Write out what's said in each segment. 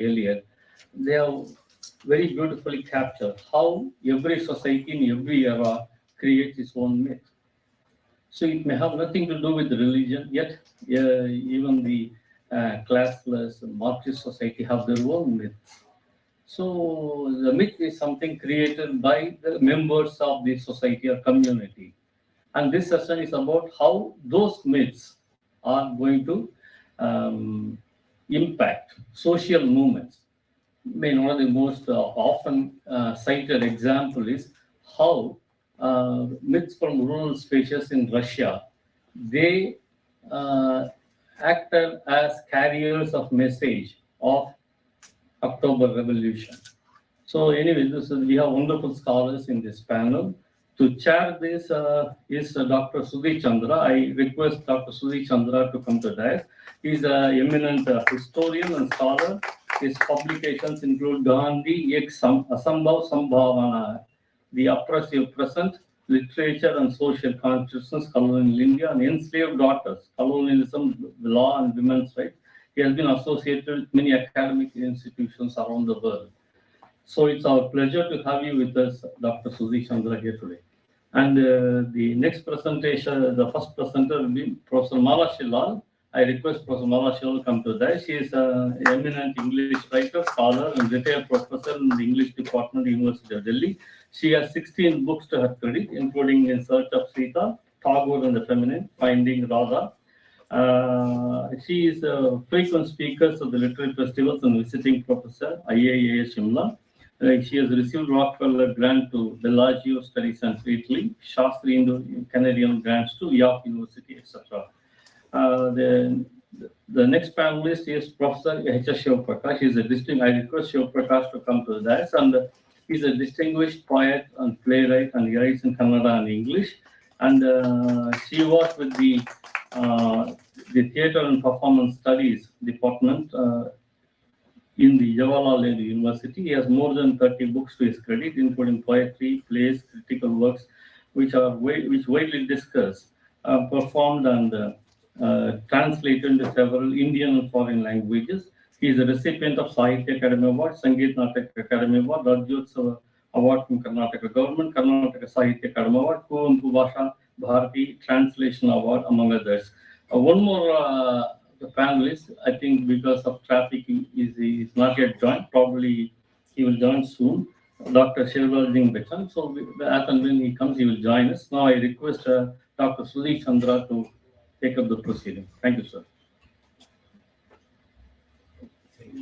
earlier, they have very beautifully captured how every society in every era creates its own myth. So it may have nothing to do with religion, yet even the classless Marxist society have their own myth. So the myth is something created by the members of the society or community. And this session is about how those myths are going to um, impact social movements. I mean, one of the most often cited example is how myths from rural spaces in Russia, they uh, acted as carriers of message of October Revolution. So anyway, we have wonderful scholars in this panel. To chair this is Dr. Sudhi Chandra. I request Dr. Sudhi Chandra to come to dais. He's an eminent historian and scholar. His publications include Gandhi, Ek Asambhav Sambhavana, The Oppressive Present, Literature and Social Consciousness, Colonial India, and Enslaved Daughters, Colonialism, Law and Women's Rights. He has been associated with many academic institutions around the world. So it's our pleasure to have you with us, Dr. Sudhi Chandra, here today. And the next presentation, the first presenter will be Professor Mala Shilal. I request Professor Mala Shilal to come to that. She is an eminent English writer, scholar, and retired professor in the English Department, University of Delhi. She has 16 books to her credit, including In Search of Sita, Tagore and the Feminine, Finding Radha. She is a frequent speaker of the literary festivals and visiting professor, IIA Shimla. She has received Rockefeller grant to Bellagio Study Center, Italy, Shastri Canadian grants to York University, etc. The next panelist is Professor H.S. Shivaprakash. He's a distinguished. I request Shivaprakash to come to the dais, and he's a distinguished poet and playwright, and he writes in Kannada and English. And she was with the Theatre and Performance Studies department in the Jawaharlal Nehru University. He has more than 30 books to his credit, including poetry, plays, critical works, which widely discussed, performed, and translated into several Indian and foreign languages. He is a recipient of Sahitya Academy Award, Sangeet Natak Academy Award, Rajyotsava Award from Karnataka Government, Karnataka Sahitya Academy Award, Kuvempu Bhasha Bharati Translation Award, among others. One more the panelist, I think because of traffic, is not yet joined. Probably he will join soon. Dr. Shirval Singh Bechan. So as and when he comes, he will join us. Now I request Dr. Sudhi Chandra to take up the proceeding. Thank you, sir. Thank you.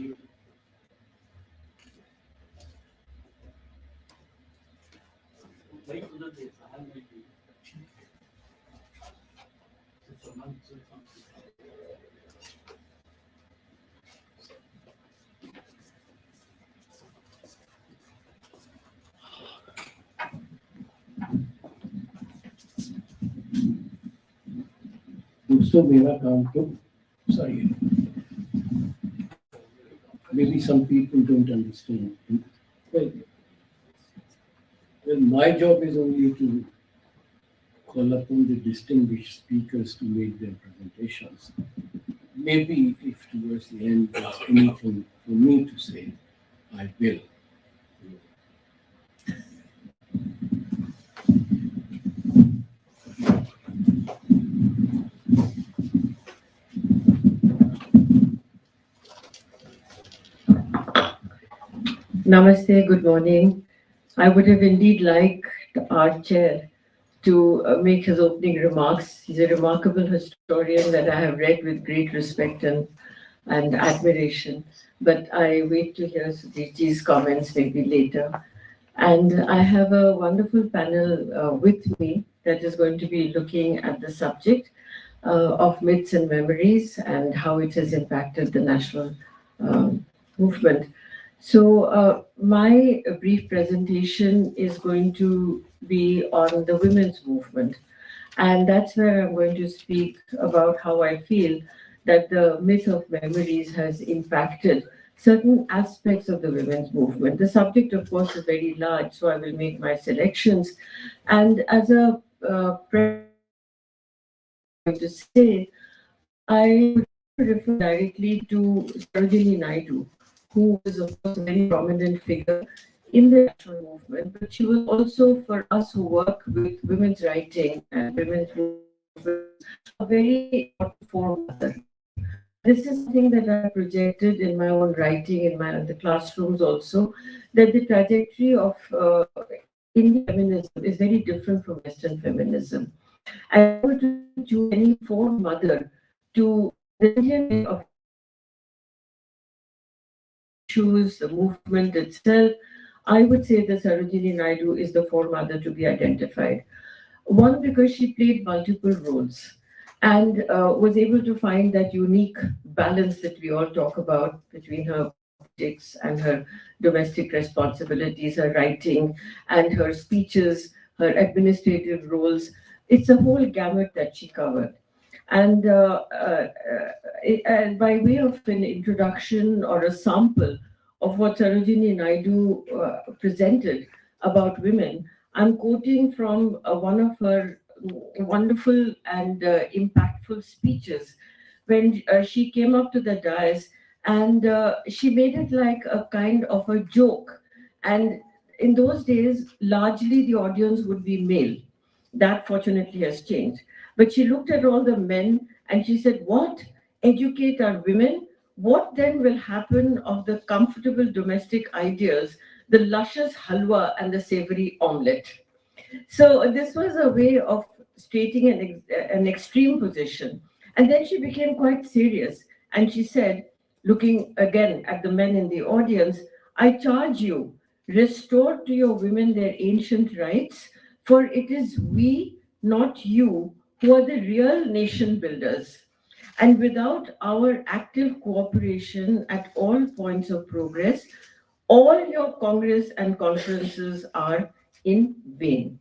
दोस्तों मेरा काम तो sorry, maybe some people don't understand. Well, my job is only to call upon the distinguished speakers to make their presentations. Maybe if towards the end there's anything for me to say, I will. Namaste, good morning. I would have indeed liked our chair to make his opening remarks. He's a remarkable historian that I have read with great respect and admiration. But I wait to hear Sudhiji's comments maybe later. And I have a wonderful panel with me that is going to be looking at the subject of myths and memories and how it has impacted the national movement. So my brief presentation is going to be on the women's movement. And that's where I'm going to speak about how I feel that the myth of memories has impacted certain aspects of the women's movement. The subject, of course, is very large, so I will make my selections. And as a to say, I would refer directly to Sarojini Naidu, who was, of course, a very prominent figure in the national movement, but she was also, for us who work with women's writing and women's movement, a very important foremother. And this is something that I projected in my own writing, in my the classrooms also, that the trajectory of Indian feminism is very different from Western feminism. And if I were to choose any foremother to the Indian way of issues, the movement itself, I would say that Sarojini Naidu is the foremother to be identified. One, because she played multiple roles and was able to find that unique balance that we all talk about between her politics and her domestic responsibilities, her writing and her speeches, her administrative roles. It's a whole gamut that she covered. And by way of an introduction or a sample of what Sarojini Naidu presented about women, I'm quoting from one of her wonderful and impactful speeches when she came up to the dais, and she made it like a kind of a joke. And in those days, largely the audience would be male. That fortunately has changed. But she looked at all the men and she said, "What? Educate our women? What then will happen of the comfortable domestic ideas, the luscious halwa and the savory omelette?" So this was a way of stating an extreme position. And then she became quite serious. And she said, looking again at the men in the audience, "I charge you, restore to your women their ancient rights, for it is we, not you, who are the real nation builders. And without our active cooperation at all points of progress, all your congress and conferences are in vain."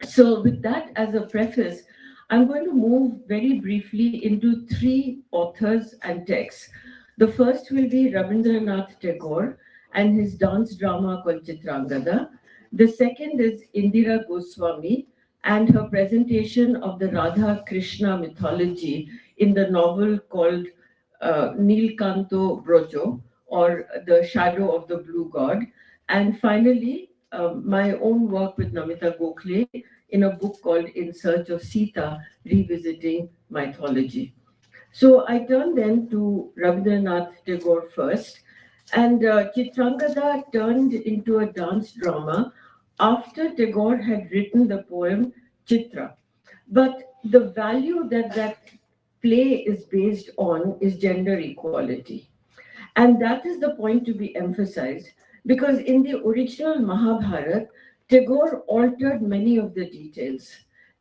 So, with that as a preface, I'm going to move very briefly into three authors and texts. The first will be Rabindranath Tagore and his dance drama called Chitrangada. The second is Indira Goswami and her presentation of the Radha Krishna mythology in the novel called Nilkanto Brojo, or The Shadow of the Blue God. And finally, my own work with Namita Gokhale in a book called In Search of Sita, Revisiting Mythology. So I turn then to Rabindranath Tagore first, and Chitrangada turned into a dance drama after Tagore had written the poem Chitra. But the value that that play is based on is gender equality. And that is the point to be emphasized, because in the original Mahabharata, Tagore altered many of the details.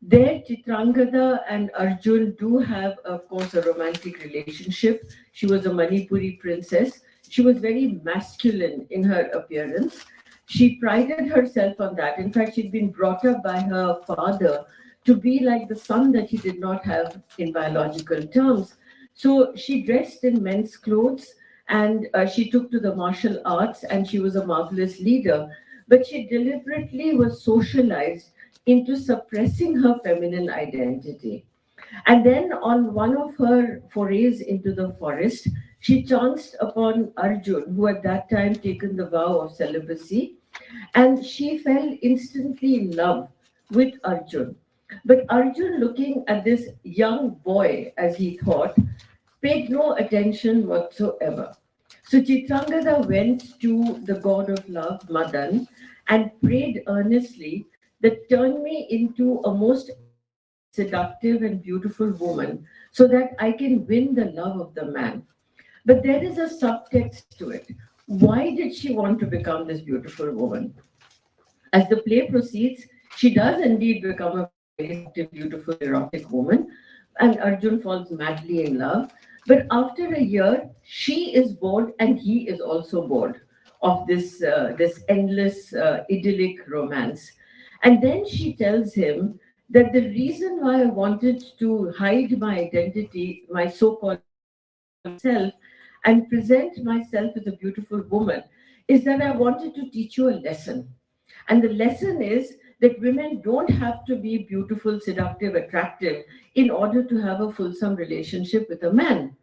There, Chitrangada and Arjun do have, of course, a romantic relationship. She was a Manipuri princess. She was very masculine in her appearance. She prided herself on that. In fact, she'd been brought up by her father to be like the son that he did not have in biological terms. So she dressed in men's clothes, and she took to the martial arts, and she was a marvelous leader. But she deliberately was socialized into suppressing her feminine identity. And then on one of her forays into the forest, she chanced upon Arjun, who at that time taken the vow of celibacy, and she fell instantly in love with Arjun. But Arjun, looking at this young boy, as he thought, paid no attention whatsoever. So Chitrangada went to the god of love, Madan, and prayed earnestly that turn me into a most seductive and beautiful woman so that I can win the love of the man. But there is a subtext to it. Why did she want to become this beautiful woman? As the play proceeds, she does indeed become a very seductive, beautiful, erotic woman, and Arjun falls madly in love. But after a year, she is bored, and he is also bored of this endless idyllic romance. And then she tells him that the reason why I wanted to hide my identity, my so-called self, and present myself as a beautiful woman, is that I wanted to teach you a lesson. And the lesson is that women don't have to be beautiful, seductive, attractive in order to have a fulsome relationship with a man.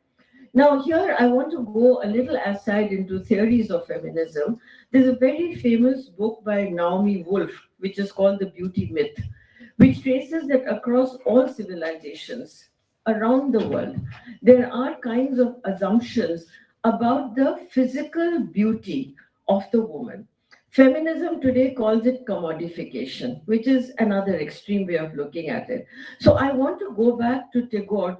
Now, here I want to go a little aside into theories of feminism. There's a very famous book by Naomi Wolf, which is called The Beauty Myth, which traces that across all civilizations around the world, there are kinds of assumptions about the physical beauty of the woman. Feminism today calls it commodification, which is another extreme way of looking at it. So I want to go back to Tagore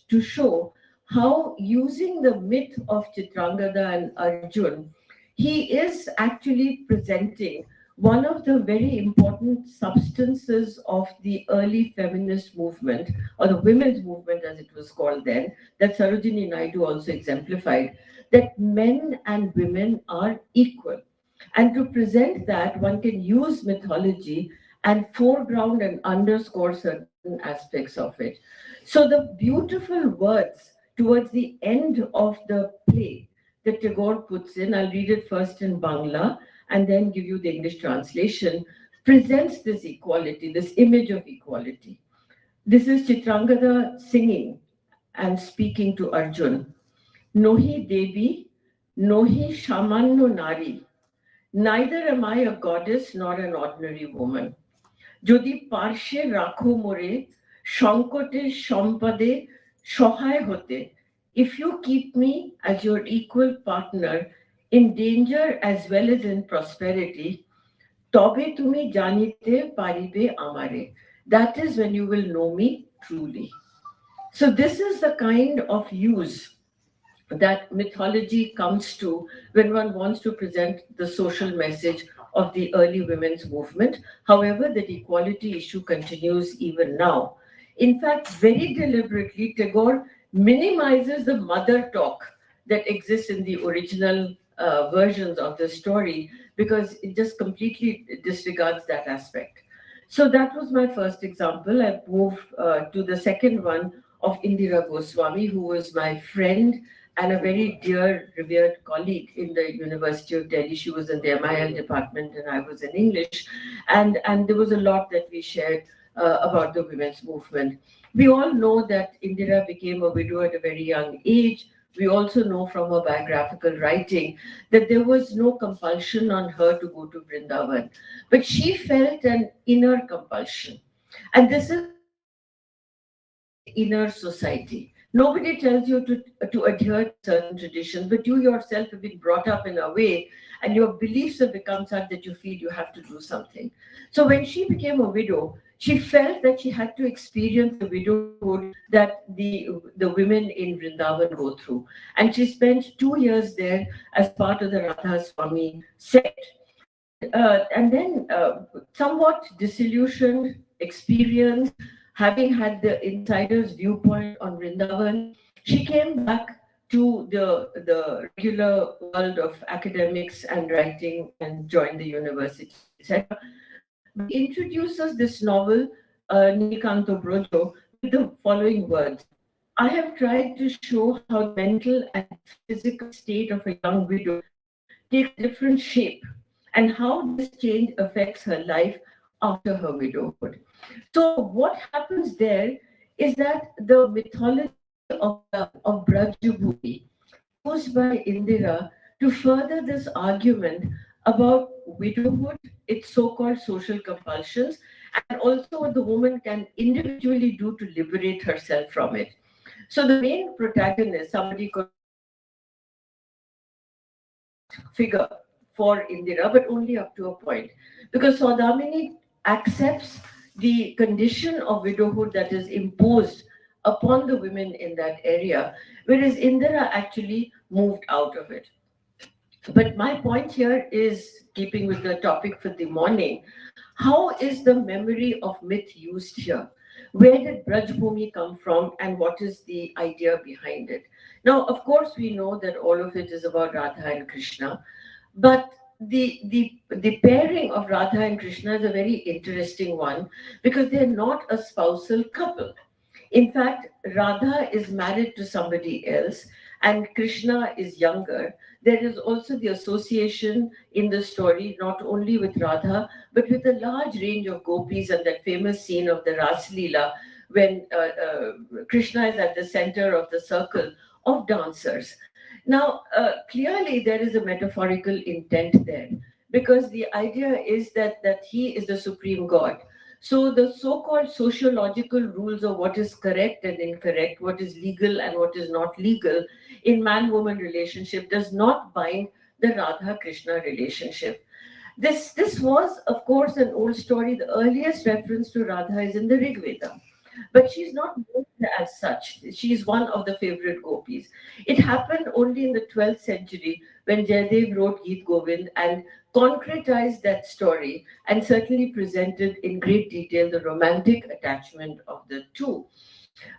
to show how, using the myth of Chitrangada and Arjun, he is actually presenting one of the very important substances of the early feminist movement, or the women's movement as it was called then, that Sarojini Naidu also exemplified, that men and women are equal. And to present that, one can use mythology and foreground and underscore certain aspects of it. So the beautiful words towards the end of the play that Tagore puts in, I'll read it first in Bangla and then give you the English translation, presents this equality, this image of equality. This is Chitrangada singing and speaking to Arjun. Nohi Devi, Nohi Shamanno Nari. Neither am I a goddess nor an ordinary woman. যদি পার্শ্বে রাখো মোরে সংকটে সম্পদে সহায় হতে, if you keep me as your equal partner in danger as well as in prosperity, তবে তুমি জানিতে পারিবে আমারে. That is when you will know me truly. So this is the kind of use that mythology comes to when one wants to present the social message of the early women's movement. However, the equality issue continues even now. In fact, very deliberately, Tagore minimizes the mother talk that exists in the original versions of the story because it just completely disregards that aspect. So that was my first example. I moved to the second one of Indira Goswami, who was my friend and a very dear, revered colleague in the University of Delhi. She was in the MIL department and I was in English. And there was a lot that we shared about the women's movement. We all know that Indira became a widow at a very young age. We also know from her biographical writing that there was no compulsion on her to go to Vrindavan. But she felt an inner compulsion. And this is inner society. Nobody tells you to adhere to certain traditions, but you yourself have been brought up in a way and your beliefs have become such that you feel you have to do something. So when she became a widow, she felt that she had to experience the widowhood that the women in Vrindavan go through. And she spent 2 years there as part of the Radha Swami sect. And then somewhat disillusioned, experienced, having had the insider's viewpoint on Vrindavan, she came back to the regular world of academics and writing and joined the university, etc. But he introduces this novel, Nilikanto Brojo, with the following words. I have tried to show how the mental and physical state of a young widow takes a different shape and how this change affects her life after her widowhood. So what happens there is that the mythology of Brajabhumi used by Indira to further this argument about widowhood, its so-called social compulsions, and also what the woman can individually do to liberate herself from it. So the main protagonist, somebody could figure for Indira, but only up to a point. Because Saudamini accepts the condition of widowhood that is imposed upon the women in that area, whereas Indira actually moved out of it. But my point here is, keeping with the topic for the morning, how is the memory of myth used here? Where did Brajbhumi come from and what is the idea behind it? Now, of course, we know that all of it is about Radha and Krishna, but the pairing of Radha and Krishna is a very interesting one because they're not a spousal couple. In fact, Radha is married to somebody else and Krishna is younger. There is also the association in the story, not only with Radha, but with a large range of gopis and that famous scene of the Ras Leela when Krishna is at the center of the circle. of dancers. Now, clearly there is a metaphorical intent there, because the idea is that he is the supreme God. So the so-called sociological rules of what is correct and incorrect, what is legal and what is not legal in man-woman relationship does not bind the Radha-Krishna relationship. This was, of course, an old story. The earliest reference to Radha is in the Rig Veda, but she's not known as such. She's one of the favorite gopis. It happened only in the 12th century when Jayadev wrote Geet Govind and concretized that story and certainly presented in great detail the romantic attachment of the two.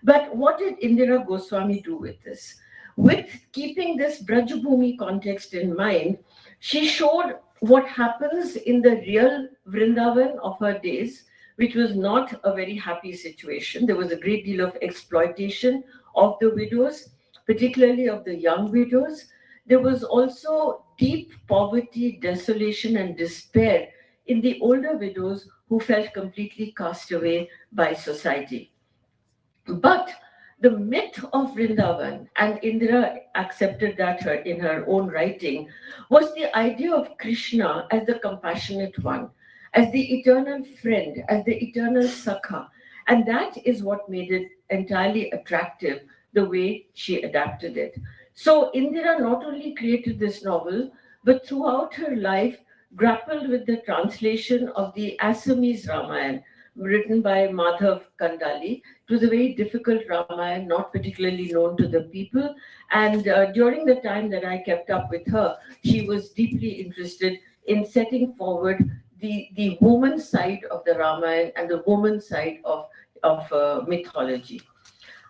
But what did Indira Goswami do with this? With keeping this Brajabhumi context in mind, she showed what happens in the real Vrindavan of her days, which was not a very happy situation. There was a great deal of exploitation of the widows, particularly of the young widows. There was also deep poverty, desolation, and despair in the older widows who felt completely cast away by society. But the myth of Vrindavan, and Indira accepted that in her own writing, was the idea of Krishna as the compassionate one, as the eternal friend, as the eternal Sakha. And that is what made it entirely attractive, the way she adapted it. So Indira not only created this novel, but throughout her life grappled with the translation of the Assamese Ramayana, written by Madhav Kandali. It was a very difficult Ramayana, not particularly known to the people. And during the time that I kept up with her, she was deeply interested in setting forward the woman side of the Ramayana and the woman side of mythology.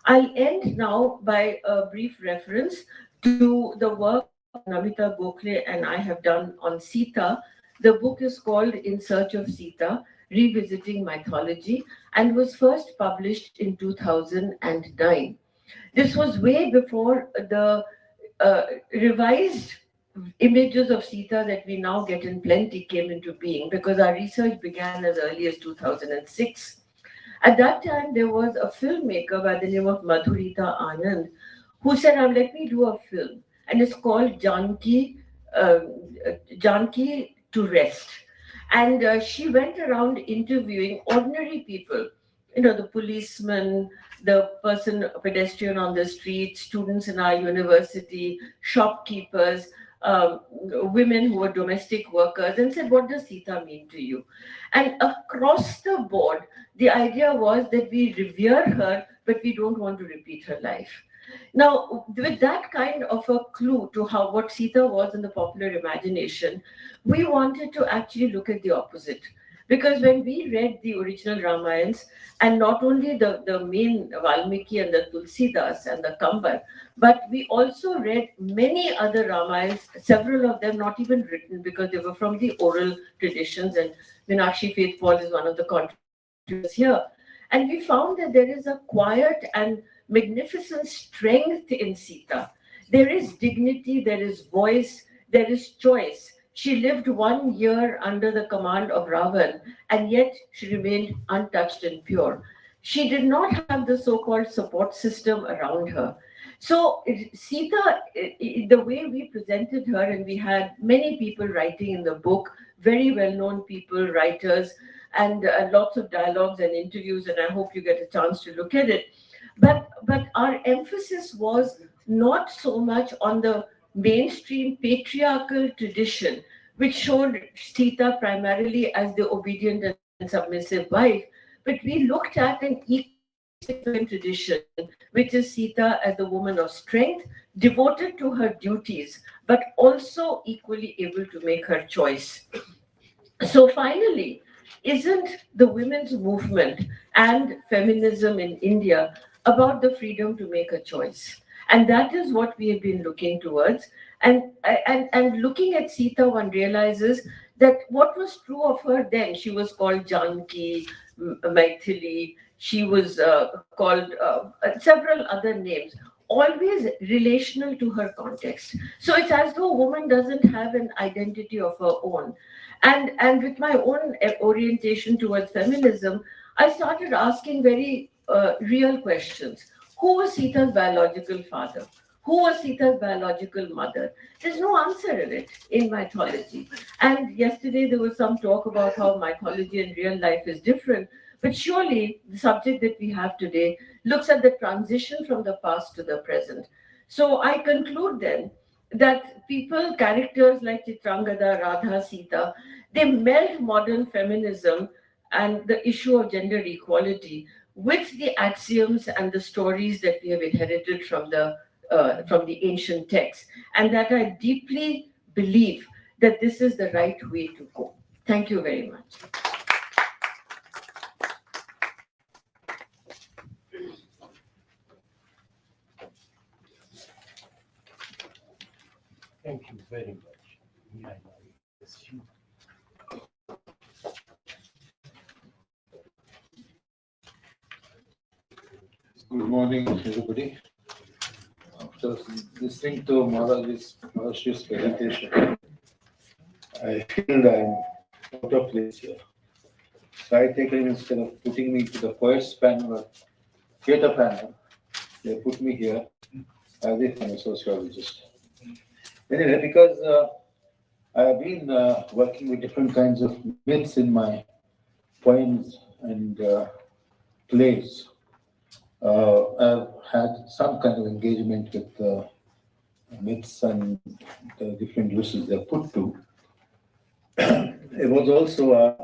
I'll end now by a brief reference to the work Namita Gokhale and I have done on Sita. The book is called In Search of Sita, Revisiting Mythology, and was first published in 2009. This was way before the revised images of Sita that we now get in plenty came into being, because our research began as early as 2006. At that time, there was a filmmaker by the name of Madhurita Anand who said, let me do a film. And it's called Janki to Rest. And she went around interviewing ordinary people, the policeman, the pedestrian on the street, students in our university, shopkeepers, women who were domestic workers, and said, what does Sita mean to you? And across the board, the idea was that we revere her, but we don't want to repeat her life. Now, with that kind of a clue to what Sita was in the popular imagination, we wanted to actually look at the opposite. Because when we read the original Ramayans, and not only the main Valmiki and the Tulsidas and the Kambar, but we also read many other Ramayans, several of them not even written because they were from the oral traditions, and Meenakshi Faithful is one of the contributors here. And we found that there is a quiet and magnificent strength in Sita. There is dignity, there is voice, there is choice. She lived 1 year under the command of Ravan, and yet she remained untouched and pure. She did not have the so-called support system around her. So Sita, the way we presented her, and we had many people writing in the book, very well-known people, writers, and lots of dialogues and interviews, and I hope you get a chance to look at it. But our emphasis was not so much on the mainstream patriarchal tradition, which showed Sita primarily as the obedient and submissive wife, but we looked at an equal tradition, which is Sita as the woman of strength, devoted to her duties, but also equally able to make her choice. So finally, isn't the women's movement and feminism in India about the freedom to make a choice? And that is what we have been looking towards. And looking at Sita, one realizes that what was true of her then, she was called Janki, Maithili, she was called several other names, always relational to her context. So it's as though a woman doesn't have an identity of her own. And with my own orientation towards feminism, I started asking very real questions. Who was Sita's biological father? Who was Sita's biological mother? There's no answer in it in mythology. And yesterday there was some talk about how mythology and real life is different. But surely the subject that we have today looks at the transition from the past to the present. So I conclude then that people, characters like Chitrangada, Radha, Sita, they melt modern feminism and the issue of gender equality with the axioms and the stories that we have inherited from the ancient texts, and that I deeply believe that this is the right way to go. Thank you very much. Thank you very much. Yeah, yes, you. Good morning, everybody. After listening to Mahashi's presentation, I feel I'm out of place here. So I think instead of putting me to the poets panel or theatre panel, they put me here as if I'm a sociologist. Anyway, because I have been working with different kinds of myths in my poems and plays. I've had some kind of engagement with myths and the different uses they're put to. I was also a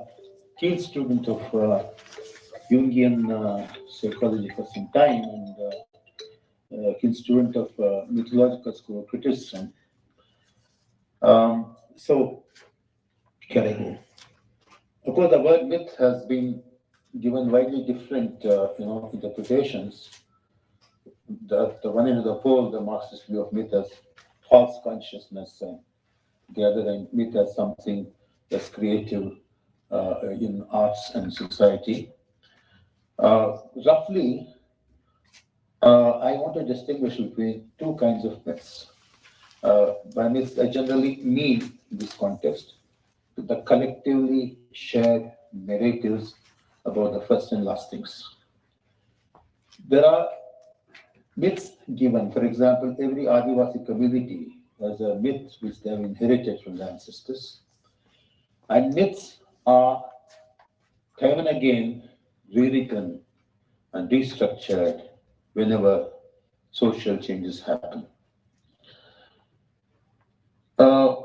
keen student of Jungian psychology for some time and a keen student of mythological school of criticism. So, can I go? Of course, the word myth has been given widely different, interpretations. The one end of the pole, the Marxist view of myth as false consciousness, and the other end, myth as something that's creative in arts and society. Roughly, I want to distinguish between two kinds of myths. By myths, I generally mean in this context the collectively shared narratives about the first and last things. There are myths given, for example, every Adivasi community has a myth which they have inherited from their ancestors. And myths are time and again rewritten and restructured whenever social changes happen. Uh,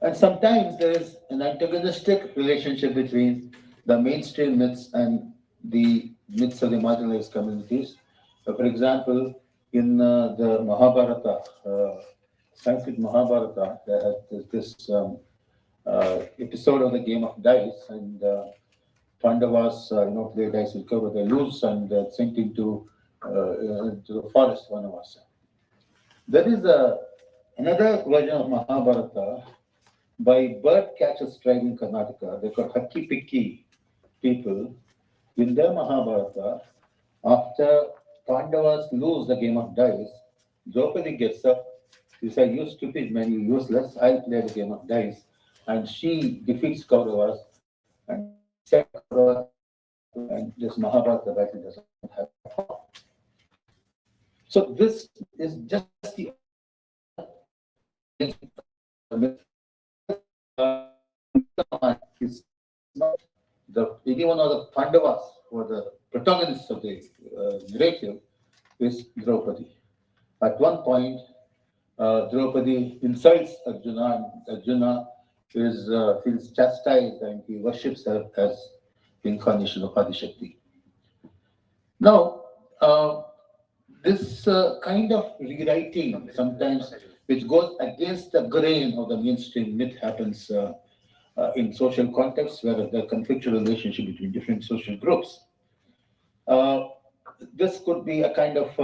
and sometimes there is an antagonistic relationship between the mainstream myths and the myths of the marginalized communities. For example, in the Mahabharata, Sanskrit Mahabharata, there's this episode of the game of dice, and Pandavas, play dice with cover, they lose and they're sent into the forest, Vanavasa. There is another version of Mahabharata by bird catchers tribe in Karnataka. They're called Hakki Pikki people. In their Mahabharata, after Pandavas lose the game of dice, Draupadi gets up. She says, "You stupid man, you useless. I'll play the game of dice." And she defeats Kauravas and set Kauravas, and this Mahabharata battle doesn't happen. So this is just the is not the anyone of the Pandavas who are the protagonists of the narrative is Draupadi. At one point, Draupadi insults Arjuna, and Arjuna feels chastised and he worships her as the incarnation of Adishakti. Now, this kind of rewriting sometimes, which goes against the grain of the mainstream myth, happens in social contexts where there are conflictual relationship between different social groups. This could be a kind of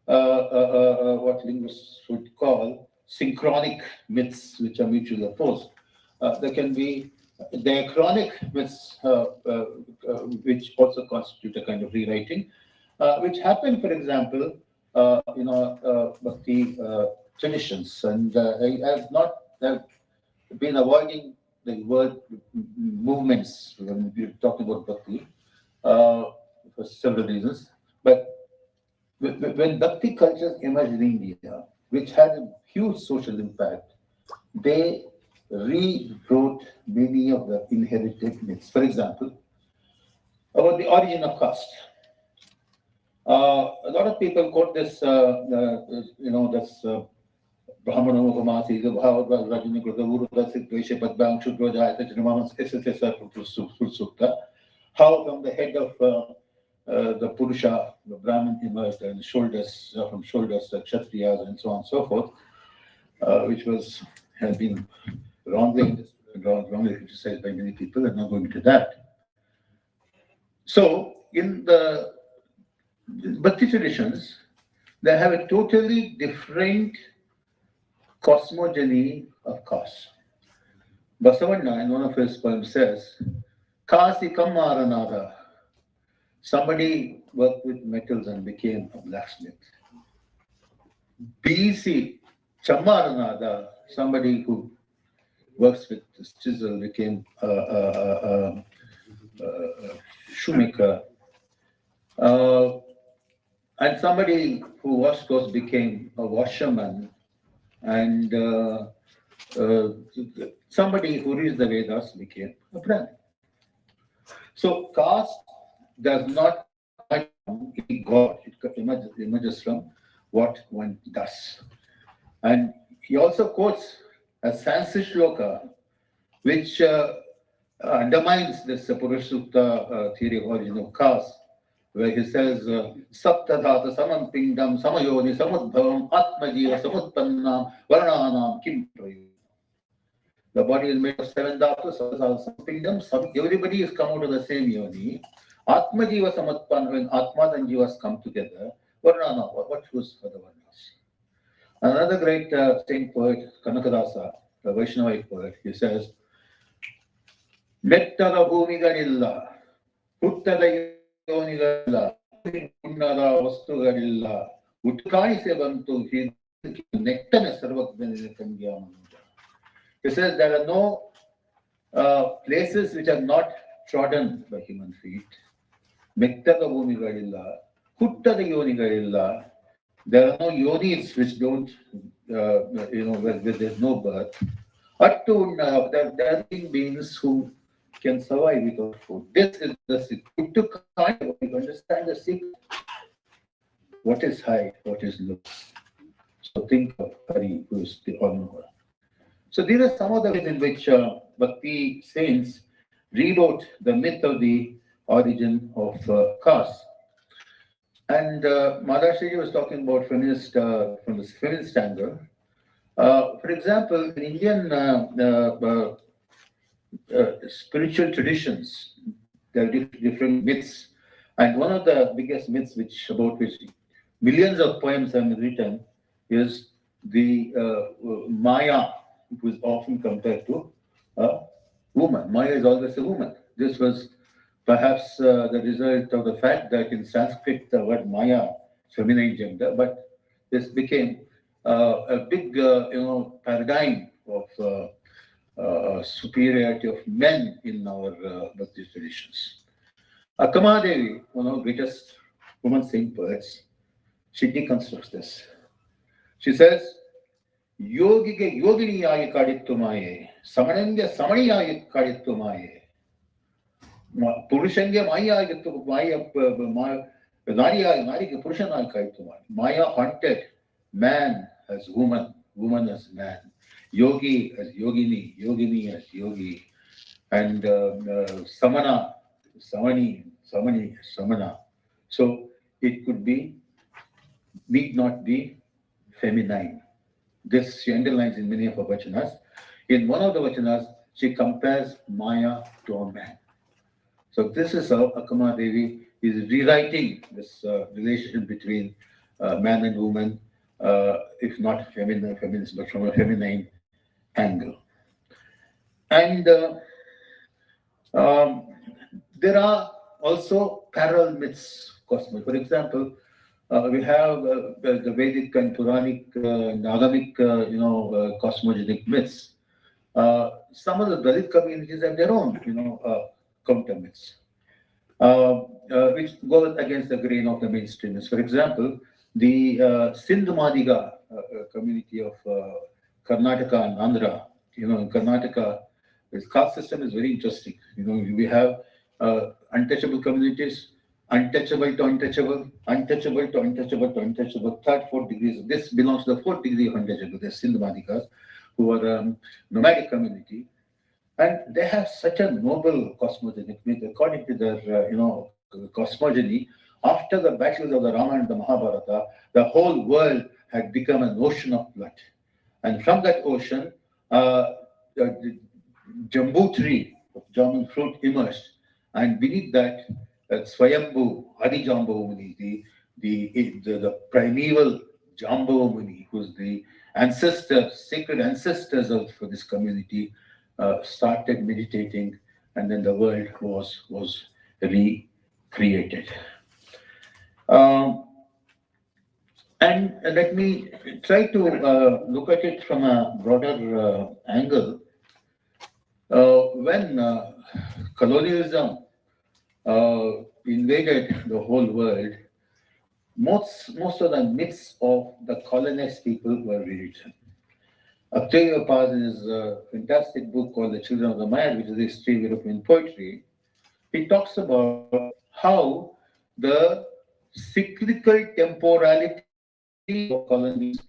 what linguists would call synchronic myths, which are mutually opposed. There can be diachronic myths, which also constitute a kind of rewriting, which happen, for example, Bhakti traditions. And I've been avoiding the word movements when we're talking about Bhakti for several reasons. But when Bhakti cultures emerged in India, which had a huge social impact, they rewrote many of the inherited myths. For example, about the origin of caste. A lot of people quote this, this Brahmana Muhamasi, the Bhavad Rajani Krita, Urudasi, Dvesha, Padbang, Shudroja, etc. Sukta. How from the head of the Purusha, the Brahman emerged, and shoulders, from shoulders, the Kshatriyas, and so on and so forth, which has been wrongly understood, wrongly criticized by many people, and not going into that. So, in the Bhakti traditions, they have a totally different cosmogony of caste. Basavanna, in one of his poems, says, Kasi Kammaranada. Somebody worked with metals and became a blacksmith. BC Chammaranada, somebody who works with chisel became a shoemaker. And somebody who washed clothes became a washerman. And somebody who reads the Vedas became a Brahmin. So caste does not be God, it emerges from what one does. And he also quotes a Sanskrit shloka which undermines this Purusha Sukta theory of origin of caste, where he says, Saptadhata samam pingdam samayoni samudbhavam atmajiva samutpannam varnanam kim prayu. The body is made of 7 dhatus, pingdam, everybody is come out of the same yoni. Atmajiva samutpanna, when Atmas and Jivas come together, varnana, what was for the varnas? Another great saint poet, Kanakadasa, the Vaishnavite poet, he says, Mettada bhumigarilla, puttada yonigarilla, punnada vastugarilla, utkani se bantu, nektana sarvakdana kangyamanu. He says there are no places which are not trodden by human feet. Mettada bhumigarilla, puttada yonigarilla. There are no yonis which don't, where there's no birth. There are beings who can survive without food. This is the secret. To kind of understand the secret. What is high, what is low. So think of Hari, who is the all-knower. So these are some of the ways in which Bhakti saints rewrote the myth of the origin of caste. And Madhashiji was talking about feminist, from the feminist angle. For example, in Indian spiritual traditions, there are different myths. And one of the biggest myths about which millions of poems have been written is the Maya, who is often compared to a woman. Maya is always a woman. This was perhaps the result of the fact that in Sanskrit the word Maya, feminine gender, but this became a big paradigm of superiority of men in our Bhakti traditions. Contd, one of the greatest woman saint poets, she deconstructs this. She says, Yogige yoginiyaye kadittumaye, samanenge samaniyaye kadittumaye. Purushange Maya Narike Purushana Kaituma. Maya hunted man as woman, woman as man, yogi as yogini, yogini as yogi, and samana, samani, samana. So it could be, need not be feminine. This she underlines in many of her vachanas. In one of the vachanas, she compares Maya to a man. So this is how Akama Devi is rewriting this relationship between man and woman, if not feminist, but from a feminine angle. And there are also parallel myths, cosmic. For example, we have the Vedic and Puranic and Agamic, cosmogonic myths. Some of the Dalit communities have their own, counter myths, which go against the grain of the mainstream. For example, the Sindh Madiga community of Karnataka and Andhra. In Karnataka, the caste system is very interesting. We have untouchable communities, untouchable to untouchable, untouchable to untouchable to untouchable, third, fourth degrees. This belongs to the fourth degree of untouchable. The Sindh Madigas, who are nomadic community, and they have such a noble cosmogony. According to their, cosmogony, after the battles of the Ramayana and the Mahabharata, the whole world had become an ocean of blood. And from that ocean, the jambu tree of jamun fruit emerged. And beneath that, Swayambhu, Adi Jambavamuni, the primeval Jambavamuni, who's the sacred ancestors of this community, started meditating, and then the world was recreated. Um, and let me try to look at it from a broader angle. When colonialism invaded the whole world, most of the myths of the colonized people were rewritten. Octavio Paz, in his fantastic book called The Children of the Maya, which is the history of European poetry, he talks about how the cyclical temporality of colonies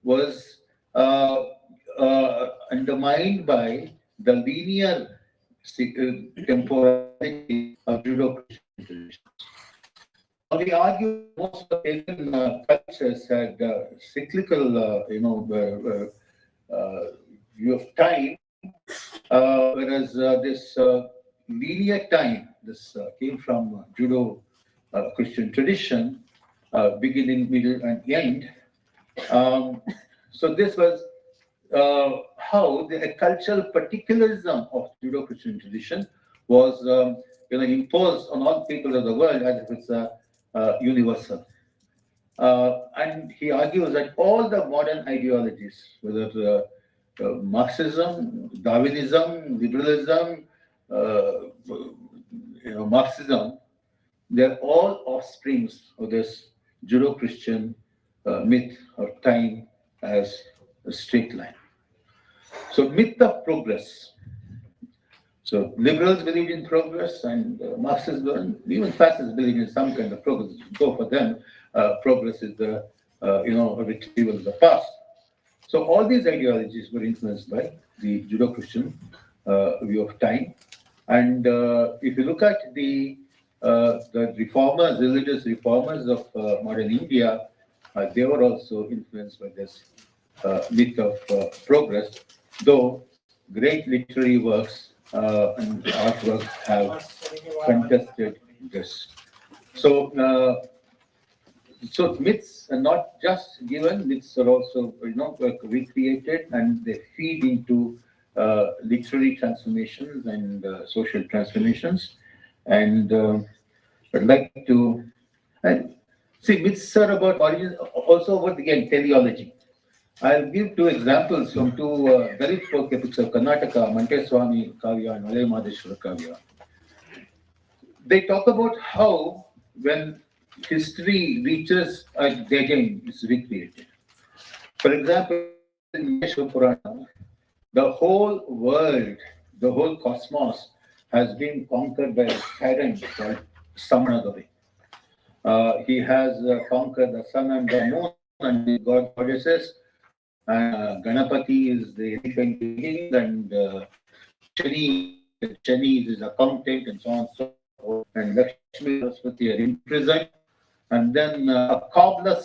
was undermined by the linear temporality of Judeo-Christian tradition. We argue most of the pagan cultures had cyclical, view of time, whereas this linear time, this came from Judeo-Christian tradition, beginning, middle, and end. So this was how the cultural particularism of Judeo-Christian tradition was imposed on all people of the world as if it's universal. And he argues that all the modern ideologies, whether Marxism, Darwinism, liberalism, Marxism, they're all offsprings of this Judeo-Christian myth of time as a straight line. So myth of progress. So liberals believe in progress, and Marxists, even fascists believe in some kind of progress. So for them, progress is the a retrieval of the past. So all these ideologies were influenced by the Judeo-Christian view of time. And if you look at the reformers, religious reformers of modern India, they were also influenced by this myth of progress, though great literary works and artworks have contested this. So, so myths are not just given; myths are also recreated, and they feed into literary transformations and social transformations. And I'd like to see myths are about origin, also about again teleology. I'll give two examples from two Dalit folk epics of Karnataka, Manteswami Kavya and Malay Madheshwara Kavya. They talk about how when history reaches a dead end, it's recreated. For example, in Maheshwara Purana, the whole world, the whole cosmos has been conquered by a tyrant called Samanagari. He has conquered the sun and the moon and the goddesses. Ganapati is the elephant king, and Shani is his accountant, and so on and so forth. And Lakshmi Saraswati are imprisoned. And then a cobbler,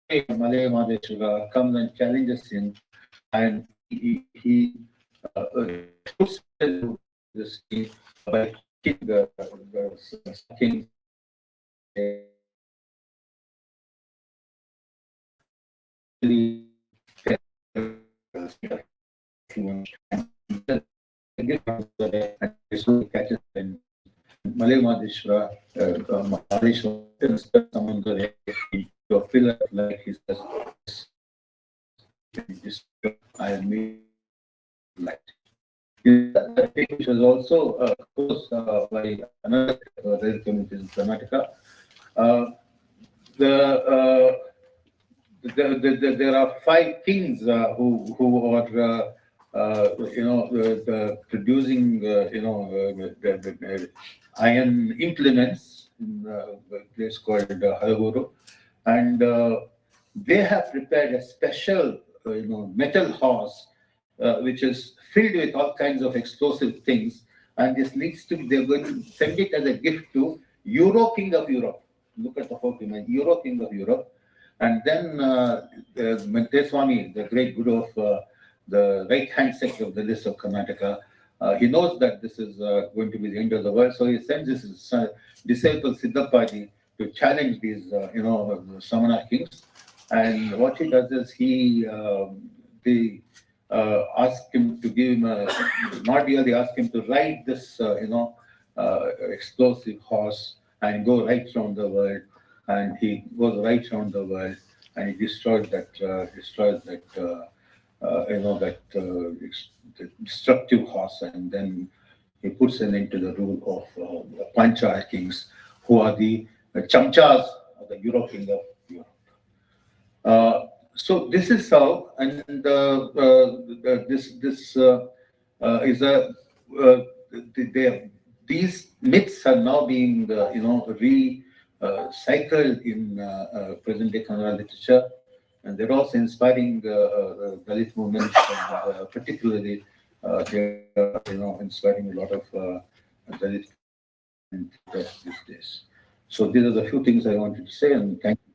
Malay Madheshwara, comes and challenges him, and he puts this king by killing the king. Malay Madheshwara, someone to a pillar like he says, I have made light. Which was also posed by another community in Karnataka. there are 5 kings who are producing the iron implements in a place called Haraguru, and they have prepared a special metal horse which is filled with all kinds of explosive things, and this leads to they're going to send it as a gift to King of Europe. Look at the whole thing, King of Europe. And then Swami, the great guru of the right-hand sector of the list of Karnataka, he knows that this is going to be the end of the world, so he sends his disciple Siddhapaji to challenge these, Samana kings. And what he does is they ask him to give him they ask him to ride this, explosive horse and go right around the world. And he goes right around the world, and he destroys that destructive horse, and then he puts an end to the rule of the Pancha kings, who are the chamchas of the King of Europe. So this is how, and this is a these myths are now being cycled in present-day Kannada literature, and they're also inspiring Dalit movements, and particularly they're inspiring a lot of Dalit these days. So these are the few things I wanted to say, and thank you.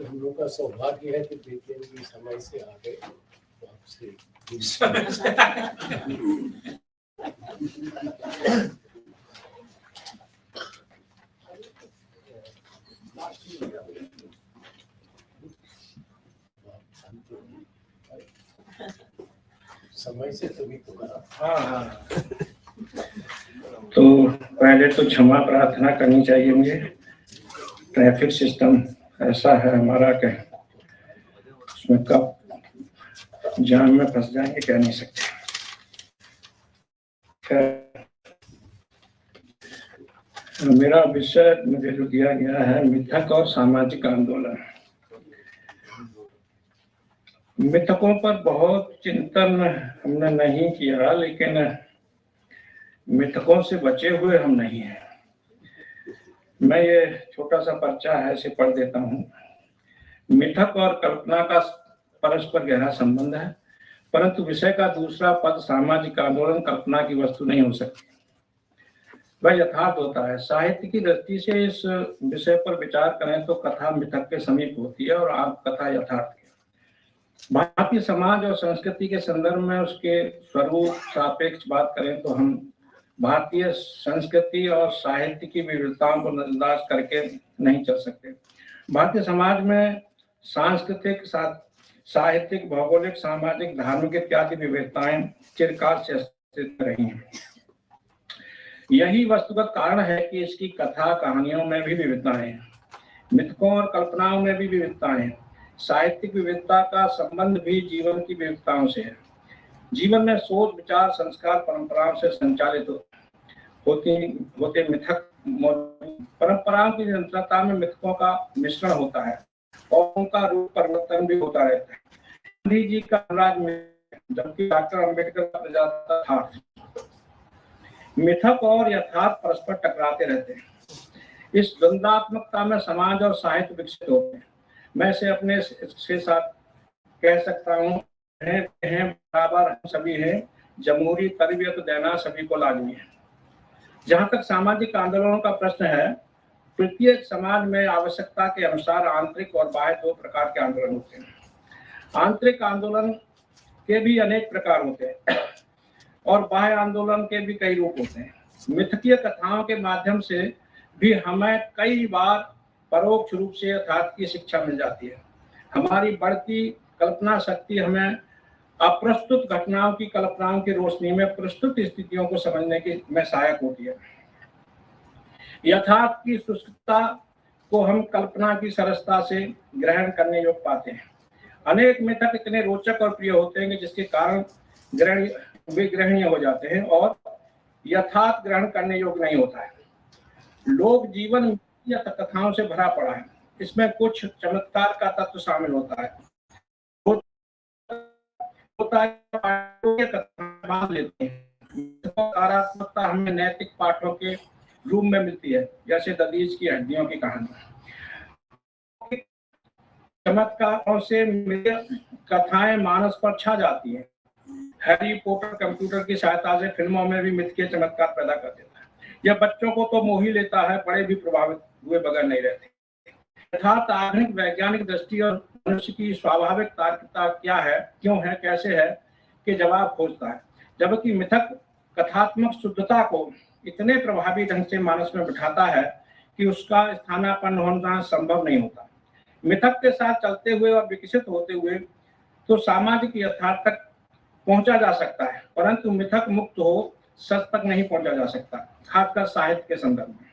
हम लोग का सौभाग्य है कि देखें कि समय से आगे आपसे समय से तभी तो करा। हाँ। तो पहले तो क्षमा प्रार्थना करनी चाहिए मुझे। ट्रैफिक सिस्टम ऐसा है हमारा कि उसमें कब जाम में फंस जाएंगे कह नहीं सकते। मेरा विषय मुझे जो दिया गया है मिथक और सामाजिक आंदोलन। मिथकों पर बहुत चिंतन हमने नहीं किया, लेकिन मिथकों से बचे हुए हम नहीं हैं। मैं ये छोटा सा पर्चा है इसे पढ़ देता हूँ। मिथक और कल्पना का परस्पर गहरा संबंध है, परंतु विषय का दूसरा पद सामाजिक आंदोलन कल्पना की वस्तु नहीं हो सकती, वह यथार्थ होता है। साहित्य की दृष्टि से इस विषय पर विचार करें तो कथा मिथक के समीप होती है और आप कथा यथार्थ के। भारतीय समाज और संस्कृति के संदर्भ में उसके स्वरूप सापेक्ष बात करें तो हम भारतीय संस्कृति और साहित्य की विविधताओं को नजरअंदाज करके नहीं चल सकते। भारतीय समाज में सांस्कृतिक, साहित्यिक, भौगोलिक, सामाजिक, धार्मिक इत्यादि विविधताएं चिरकाल से अस्तित्व रही हैं। यही वस्तुगत कारण है कि इसकी कथा कहानियों में भी विविधताएं हैं, मिथकों और कल्पनाओं में भी विविधताएं हैं। साहित्यिक विविधता का संबंध भी जीवन की विविधताओं से है। जीवन में सोच, विचार, संस्कार परंपराओं से संचालित होते मिथक परंपराओं की निरंतरता में मिथकों का मिश्रण होता है और उनका रूप परिवर्तन भी होता रहता है। गांधी जी का राज में, जबकि डॉक्टर अम्बेडकर का प्रजातंत्र था। मिथक और यथार्थ परस्पर टकराते रहते हैं। इस द्वंद्वात्मकता में समाज और साहित्य विकसित होते हैं। मैं इसे अपने से साथ कह सकता हूँ, हैं बराबर हम सभी हैं, जमहूरी तरबियत देना सभी को लाजमी है। जहां तक सामाजिक आंदोलनों का प्रश्न है, प्रत्येक समाज में आवश्यकता के अनुसार आंतरिक और बाह्य दो प्रकार के आंदोलन होते हैं। आंतरिक आंदोलन के भी अनेक प्रकार होते हैं और बाह्य आंदोलन के भी कई रूप होते हैं। मिथकीय कथाओं के माध्यम से भी हमें कई बार परोक्ष रूप से यथार्थ की शिक्षा मिल जाती है। हमारी बढ़ती कल्पना शक्ति हमें अप्रस्तुत घटनाओं की कल्पनाओं की रोशनी में प्रस्तुत स्थितियों को समझने की में सहायक होती है। यथार्थ की शुष्कता को हम कल्पना की सरसता से ग्रहण करने योग्य पाते हैं। अनेक मिथक इतने रोचक और प्रिय होते हैं कि जिसके कारण वे ग्रहणीय हो जाते हैं और यथार्थ ग्रहण करने योग्य नहीं होता है। लोक जीवन या कथाओं से भरा पड़ा है, इसमें कुछ चमत्कार का तत्व शामिल होता है। मान लेते हैं सकारात्मकता हमें नैतिक पाठों के रूप में मिलती है, जैसे ददीज की हड्डियों की कहानी। चमत्कारों से कथाएं मानस पर छा जाती हैं। हैरी पॉटर कंप्यूटर की सहायता से फिल्मों में भी मिथ के चमत्कार पैदा कर देता है। यह बच्चों को तो मोह ही लेता है, बड़े भी प्रभावित हुए बगैर नहीं रहते। यथार्थ आधुनिक वैज्ञानिक दृष्टि और मनुष्य की स्वाभाविक तार्किकता क्या है, क्यों है, कैसे है के जवाब खोजता है, जबकि मिथक कथात्मक शुद्धता को इतने प्रभावी ढंग से मानस में बिठाता है कि उसका स्थानापन्न होना संभव नहीं होता। मिथक के साथ चलते हुए और विकसित होते हुए तो सामाजिक यथार्थ तक पहुंचा जा सकता है, परंतु मिथक मुक्त हो सच तक नहीं पहुंचा जा सकता, खासकर साहित्य के संदर्भ में।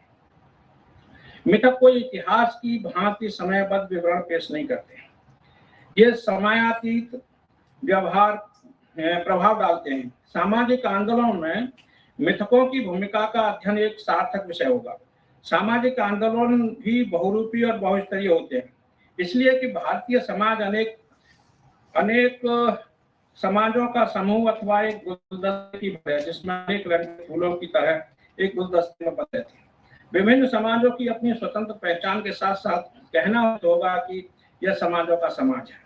मिथक कोई इतिहास की भांति समयबद्ध विवरण पेश नहीं करते। ये समयातीत व्यवहार प्रभाव डालते हैं। सामाजिक आंदोलनों में मिथकों की भूमिका का अध्ययन एक सार्थक विषय होगा। सामाजिक आंदोलन भी बहुरूपी और बहुस्तरीय होते हैं, इसलिए कि भारतीय समाज अनेक समाजों का समूह अथवा एक गुलदस्ते की है, जिसमें अनेक रंग के फूलों की तरह एक गुलदस्ते में बंद रहती है। विभिन्न समाजों की अपनी स्वतंत्र पहचान के साथ साथ कहना होगा कि यह समाजों का समाज है।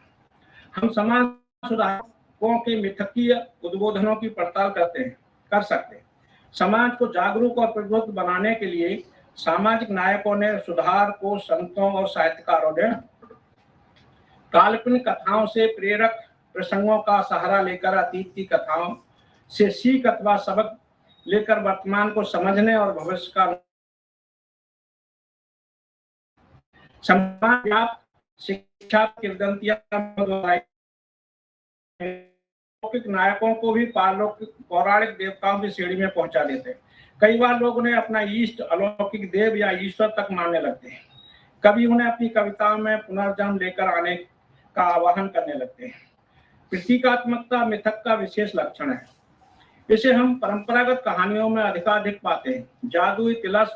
हम समाज सुधारकों के मिथकीय उद्बोधनों की पड़ताल कर सकते हैं। समाज को जागरूक और प्रबुद्ध बनाने के लिए सामाजिक नायकों ने, सुधार को संतों और साहित्यकारों ने काल्पनिक कथाओं से प्रेरक प्रसंगों का सहारा लेकर अतीत की कथाओं से सीख अथवा सबक लेकर वर्तमान को समझने और भविष्य का समाज शिक्षा नायकों को भी पौराणिक देवताओं की श्रेणी में पहुंचा देते हैं। कई बार लोग उन्हें अपना इष्ट अलौकिक देव या ईश्वर तक मानने लगते हैं। कभी उन्हें अपनी कविताओं में पुनर्जन्म लेकर आने का आह्वान करने लगते हैं। प्रतीकात्मकता मिथक का विशेष लक्षण है। इसे हम परंपरागत कहानियों में अधिकाधिक पाते हैं। जादू, तिलस,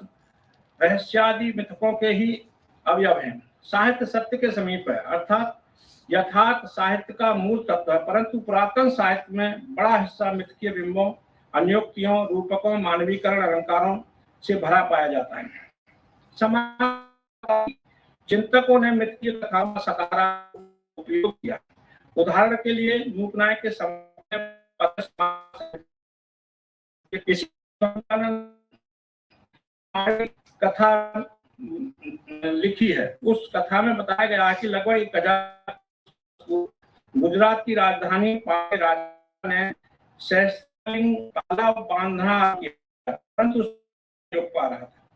रहस्यादि मिथकों के ही अवयव हैं। साहित्य सत्य के समीप है, अर्थात यथार्थ साहित्य का मूल तत्व है, परंतु पुरातन साहित्य में बड़ा हिस्सा मिथकीय बिंबों, अन्योक्तियों, रूपकों, मानवीकरण, अलंकारों से भरा पाया जाता है। समाज चिंतकों ने मिथकीय कथाओं का सकारात्मक उपयोग किया। उदाहरण के लिए मूकनायक के समय कथा लिखी है। उस कथा में बताया गया है कि लगभग 1000 गुजरात की राजधानी राजा ने तालाब बांधना किया, परंतु पा रहा था।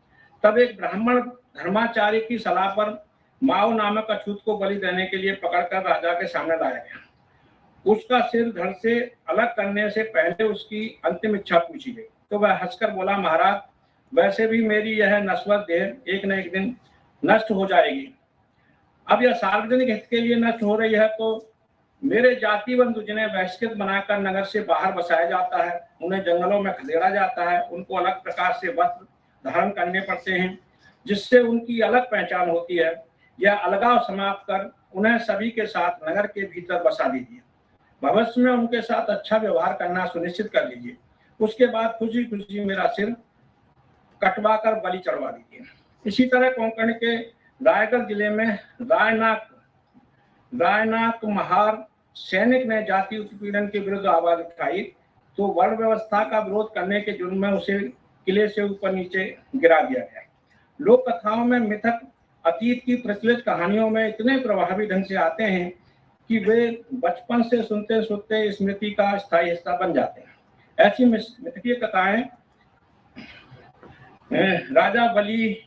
तब एक ब्राह्मण धर्माचार्य की सलाह पर माओ नामक अछूत को बलि देने के लिए पकड़कर राजा के सामने लाया गया। उसका सिर धड़ से अलग करने से पहले उसकी अंतिम इच्छा पूछी गई, तो वह हंसकर बोला, महाराज, वैसे भी मेरी यह नश्वर देह एक न एक दिन नष्ट हो जाएगी। अब यह सार्वजनिक हित के लिए नष्ट हो रही है, तो मेरे जाति बंधु जिन्हें बहिष्कृत बनाकर नगर से बाहर बसाया जाता है, उन्हें जंगलों में खदेड़ा जाता है, उनको अलग प्रकार से वस्त्र धारण करने पड़ते हैं जिससे उनकी अलग पहचान होती है। यह अलगाव समाप्त कर उन्हें सभी के साथ नगर के भीतर बसा दीजिए। भविष्य में उनके साथ अच्छा व्यवहार करना सुनिश्चित कर लीजिए। उसके बाद खुशी खुशी मेरा सिर कटवा कर बलि चढ़वा दीजिए। इसी तरह कोंकण के रायगढ़ जिले में रायनाक महार सैनिक ने जाति उत्पीड़न के विरुद्ध आवाज उठाई, तो वर्ण व्यवस्था का विरोध करने के जुर्म में उसे किले से ऊपर नीचे गिरा दिया गया। लोक कथाओं में मिथक अतीत की प्रचलित कहानियों में इतने प्रभावी ढंग से आते हैं कि वे बचपन से सुनते सुनते स्मृति का स्थायी हिस्सा बन जाते हैं। ऐसी मिथकीय कथाएं राजा बलि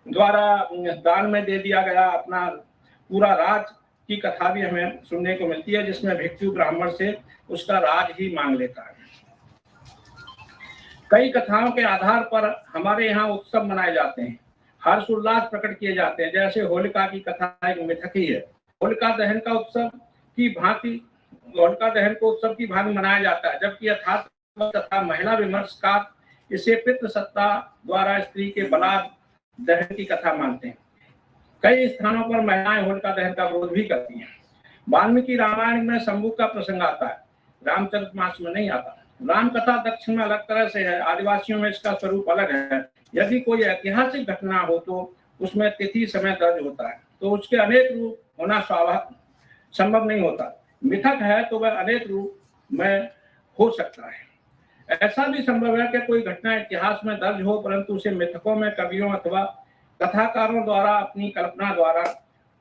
द्वारा दान में दे दिया गया अपना पूरा राज की कथा भी हमें सुनने को मिलती है, जिसमें भिक्षु ब्राह्मण से उसका राज ही मांग लेता है। कई कथाओं के आधार पर हमारे यहाँ उत्सव मनाए जाते हैं, हर्षोल्लास प्रकट किए जाते हैं। जैसे होलिका की कथा एक मिथक ही है। होलिका दहन को उत्सव की भांति मनाया जाता है, जबकि यथार्थ तथा महिला विमर्शकार इसे पितृसत्ता द्वारा स्त्री के बलात् दहन की कथा मानते हैं। कई स्थानों पर महिलाएं होलिका दहन का विरोध भी करती हैं। वाल्मीकि रामायण में शंभू का प्रसंग आता है, रामचरितमानस में नहीं आता। राम कथा दक्षिण में अलग तरह से है, आदिवासियों में इसका स्वरूप अलग है। यदि कोई ऐतिहासिक घटना हो तो उसमें तिथि समय दर्ज होता है, तो उसके अनेक रूप होना संभव नहीं होता। मिथक है तो वह अनेक रूप में हो सकता है। ऐसा भी संभव है कि कोई घटना इतिहास में दर्ज हो, परंतु उसे मिथकों में कवियों अथवा कथाकारों द्वारा अपनी कल्पना द्वारा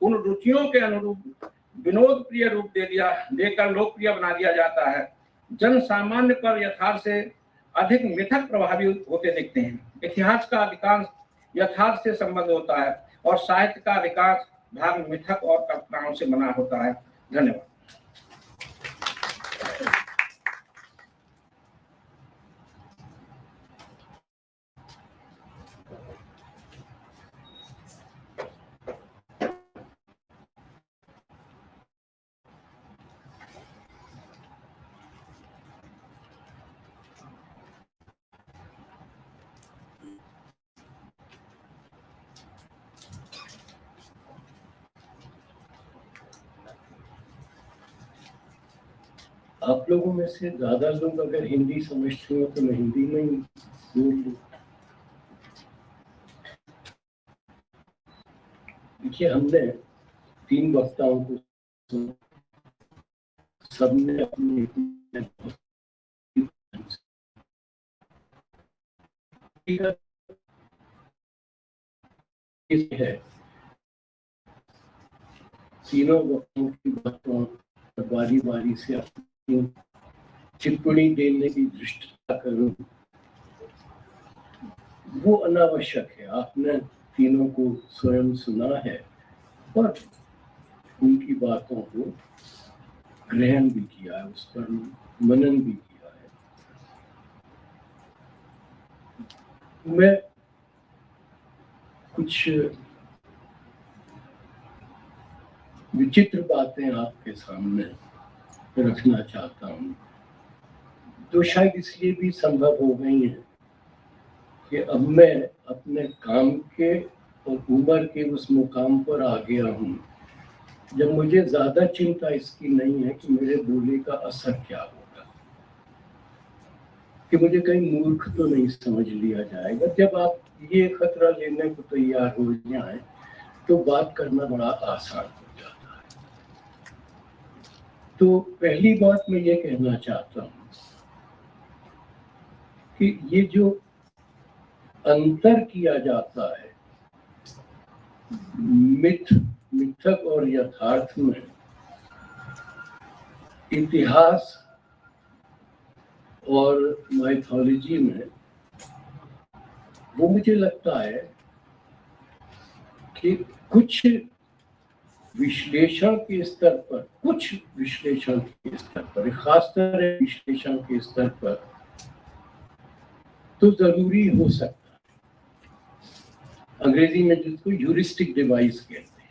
उन रुचियों के अनुरूप विनोद प्रिय रूप देकर लोकप्रिय बना दिया जाता है। जन सामान्य पर यथार्थ से अधिक मिथक प्रभावी होते दिखते हैं। इतिहास का अधिकांश यथार्थ से संबंध होता है और साहित्य का अधिकांश भाग मिथक और कल्पनाओं से बना होता है। धन्यवाद। आप लोगों में से ज्यादा लोग अगर हिंदी समझते हो तो मैं हिंदी में ही बोल लूं। देखिए, हमने 3 वक्ताओं को सुना, सबने अपनी है तीनों वक्तों की बातों बारी बारी से अपनी टिप्पणी देने की दृष्टता करूं, वो अनावश्यक है। आपने तीनों को स्वयं सुना है और उनकी बातों को ग्रहण भी किया है, उस पर मनन भी किया है। मैं कुछ विचित्र बातें आपके सामने रखना चाहता हूँ, जो शायद इसलिए भी संभव हो गई है कि अब मैं अपने काम के और उम्र के उस मुकाम पर आ गया हूँ जब मुझे ज्यादा चिंता इसकी नहीं है कि मेरे बोले का असर क्या होगा, कि मुझे कहीं मूर्ख तो नहीं समझ लिया जाएगा। जब आप ये खतरा लेने को तैयार हो जाए तो बात करना बड़ा आसान हो जाता है। तो पहली बात मैं ये कहना चाहता हूँ कि ये जो अंतर किया जाता है मिथक और यथार्थ में, इतिहास और माइथोलॉजी में, वो मुझे लगता है कि कुछ विश्लेषण के स्तर पर, खासकर विश्लेषण के स्तर पर तो जरूरी हो सकता है। अंग्रेजी में जिसको ह्यूरिस्टिक डिवाइस कहते हैं,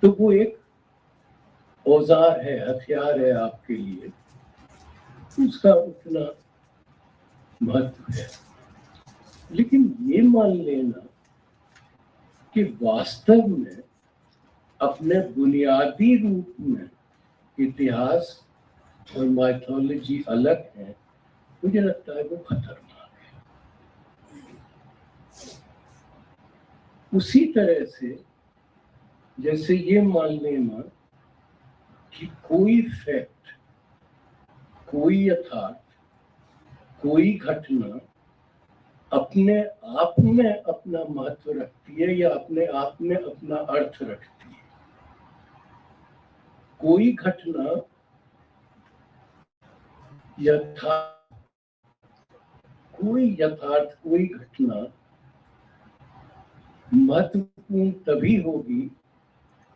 तो वो एक औजार है, हथियार है आपके लिए, उसका उतना महत्व है। लेकिन ये मान लेना कि वास्तव में अपने बुनियादी रूप में इतिहास और माइथोलॉजी अलग है, मुझे लगता है वो खतरनाक है। उसी तरह से जैसे ये मान लेना कि कोई फैक्ट, कोई यथार्थ, कोई घटना अपने आप में अपना महत्व रखती है या अपने आप में अपना अर्थ रखती है। कोई घटना कोई घटना महत्वपूर्ण तभी होगी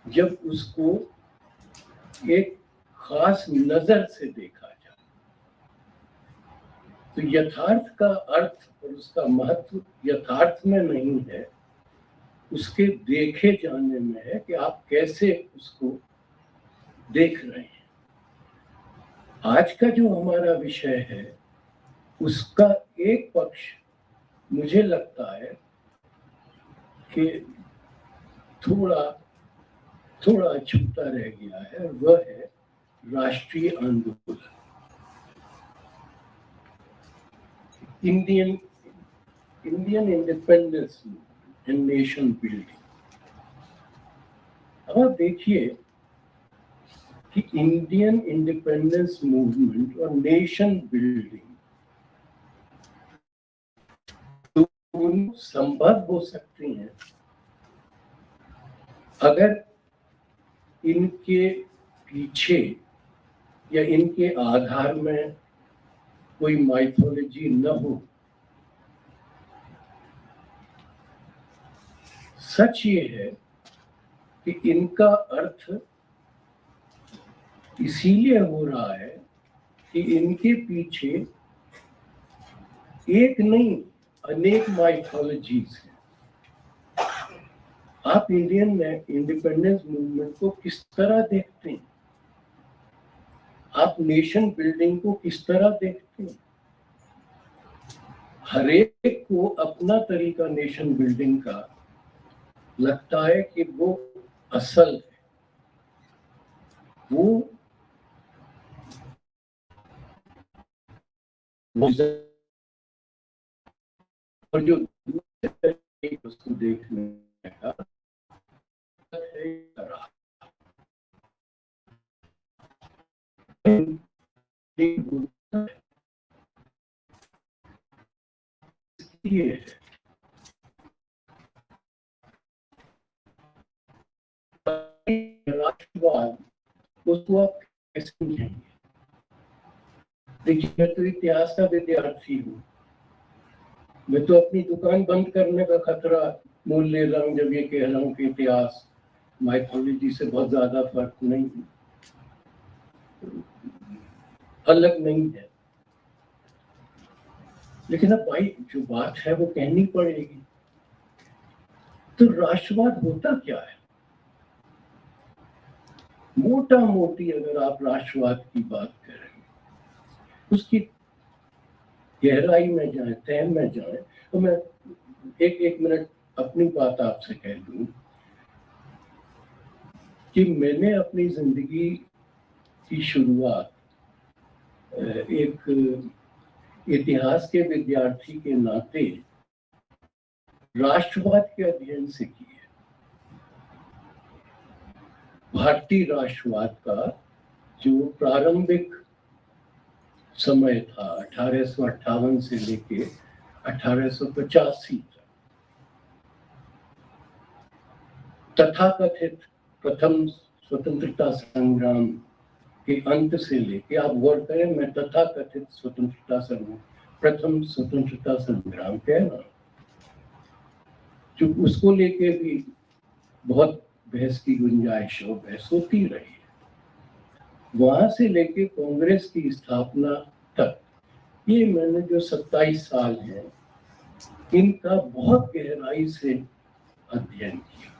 जब उसको एक खास नजर से देखा जाए। तो यथार्थ का अर्थ और उसका महत्व यथार्थ में नहीं है, उसके देखे जाने में है कि आप कैसे उसको देख रहे हैं। आज का जो हमारा विषय है उसका एक पक्ष मुझे लगता है कि थोड़ा थोड़ा छूटा रह गया है, वह है राष्ट्रीय आंदोलन, Indian independence and nation building. अब आप देखिए कि इंडियन इंडिपेंडेंस मूवमेंट और नेशन बिल्डिंग दोनों संभव हो सकते हैं अगर इनके पीछे या इनके आधार में कोई माइथोलॉजी न हो। सच ये है कि इनका अर्थ इसीलिए हो रहा है कि इनके पीछे एक नहीं अनेक माइथोलॉजीज हैं। आप इंडियन इंडिपेंडेंस मूवमेंट को किस तरह देखते हैं? आप नेशन बिल्डिंग को किस तरह देखते हैं? हर एक को अपना तरीका नेशन बिल्डिंग का लगता है कि वो असल है, वो और जो उसको देखने का राष्ट्रवाद उसको आप कैसे समझेंगे? देखिए, मैं तो इतिहास का विद्यार्थी हूँ। मैं तो अपनी दुकान बंद करने का खतरा मोल ले रहा हूँ जब ये कह रहा हूँ कि इतिहास माइथोलॉजी से बहुत ज्यादा फर्क नहीं, अलग नहीं है। लेकिन अब भाई जो बात है वो कहनी पड़ेगी। तो राष्ट्रवाद होता क्या है? मोटा मोटी अगर आप राष्ट्रवाद की बात करें, उसकी गहराई में जाए, तह में जाए, तो मैं एक मिनट अपनी बात आपसे कह दूं कि मैंने अपनी जिंदगी की शुरुआत एक इतिहास के विद्यार्थी के नाते राष्ट्रवाद के अध्ययन से की है। भारतीय राष्ट्रवाद का जो प्रारंभिक समय था 1858 से लेके 1885 तथाकथित प्रथम स्वतंत्रता संग्राम के अंत से लेके, आप गौर करें, मैं तथाकथित स्वतंत्रता संग्राम, प्रथम स्वतंत्रता संग्राम कहना, जो उसको लेके भी बहुत बहस की गुंजाइश और बहस होती रही है। वहां से लेके कांग्रेस की स्थापना तक ये मैंने जो 27 साल है इनका बहुत गहराई से अध्ययन किया।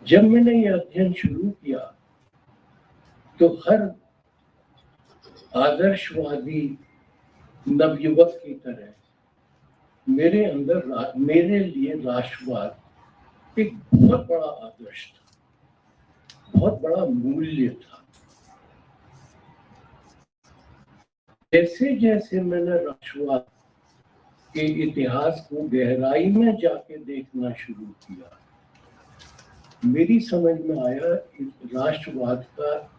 जब मैंने ये अध्ययन शुरू किया तो हर आदर्शवादी नवयुवक की तरह मेरे अंदर मेरे लिए राष्ट्रवाद एक बहुत बड़ा आदर्श था, बहुत बड़ा मूल्य था। जैसे जैसे मैंने राष्ट्रवाद के इतिहास को गहराई में जाके देखना शुरू किया, मेरी समझ में आया कि राष्ट्रवाद का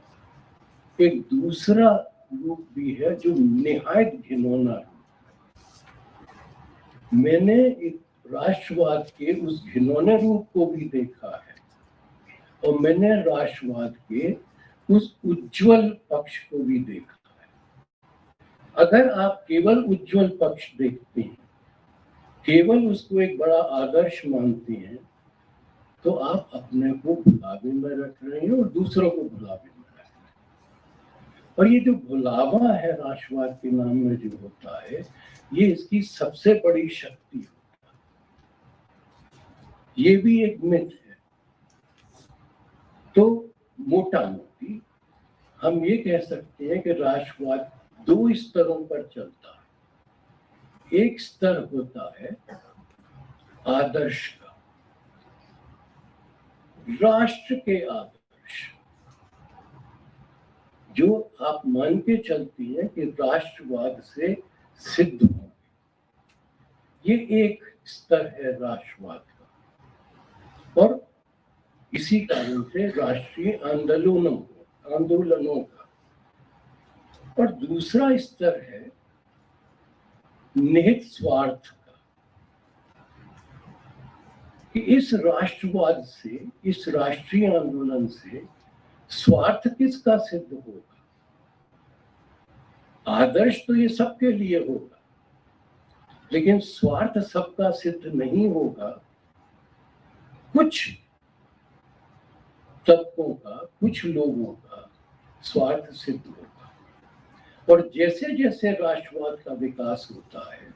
एक दूसरा रूप भी है जो निहायत घिनौना है। मैंने एक राष्ट्रवाद के उस घिनौने रूप को भी देखा है और मैंने राष्ट्रवाद के उस उज्जवल पक्ष को भी देखा है। अगर आप केवल उज्जवल पक्ष देखते हैं, केवल उसको एक बड़ा आदर्श मानते हैं, तो आप अपने को भुलावे में रख रहे हैं और दूसरों को भुलावे में रख रहे हैं। और ये जो भुलावा है राष्ट्रवाद के नाम में जो होता है, ये इसकी सबसे बड़ी शक्ति होता है। ये भी एक मिथ है। तो मोटा मोटी हम ये कह सकते हैं कि राष्ट्रवाद दो स्तरों पर चलता है। एक स्तर होता है आदर्श का, राष्ट्र के आदर्श, जो आप मान के चलती हैं कि राष्ट्रवाद से सिद्ध हो। ये एक स्तर है राष्ट्रवाद का, और इसी कारण से राष्ट्रीय आंदोलनों का। और दूसरा स्तर है निहित स्वार्थ का, कि इस राष्ट्रवाद से, इस राष्ट्रीय आंदोलन से स्वार्थ किसका सिद्ध होगा? आदर्श तो ये सबके लिए होगा, लेकिन स्वार्थ सबका सिद्ध नहीं होगा। कुछ तबकों का, कुछ लोगों का स्वार्थ सिद्ध होगा। और जैसे जैसे राष्ट्रवाद का विकास होता है,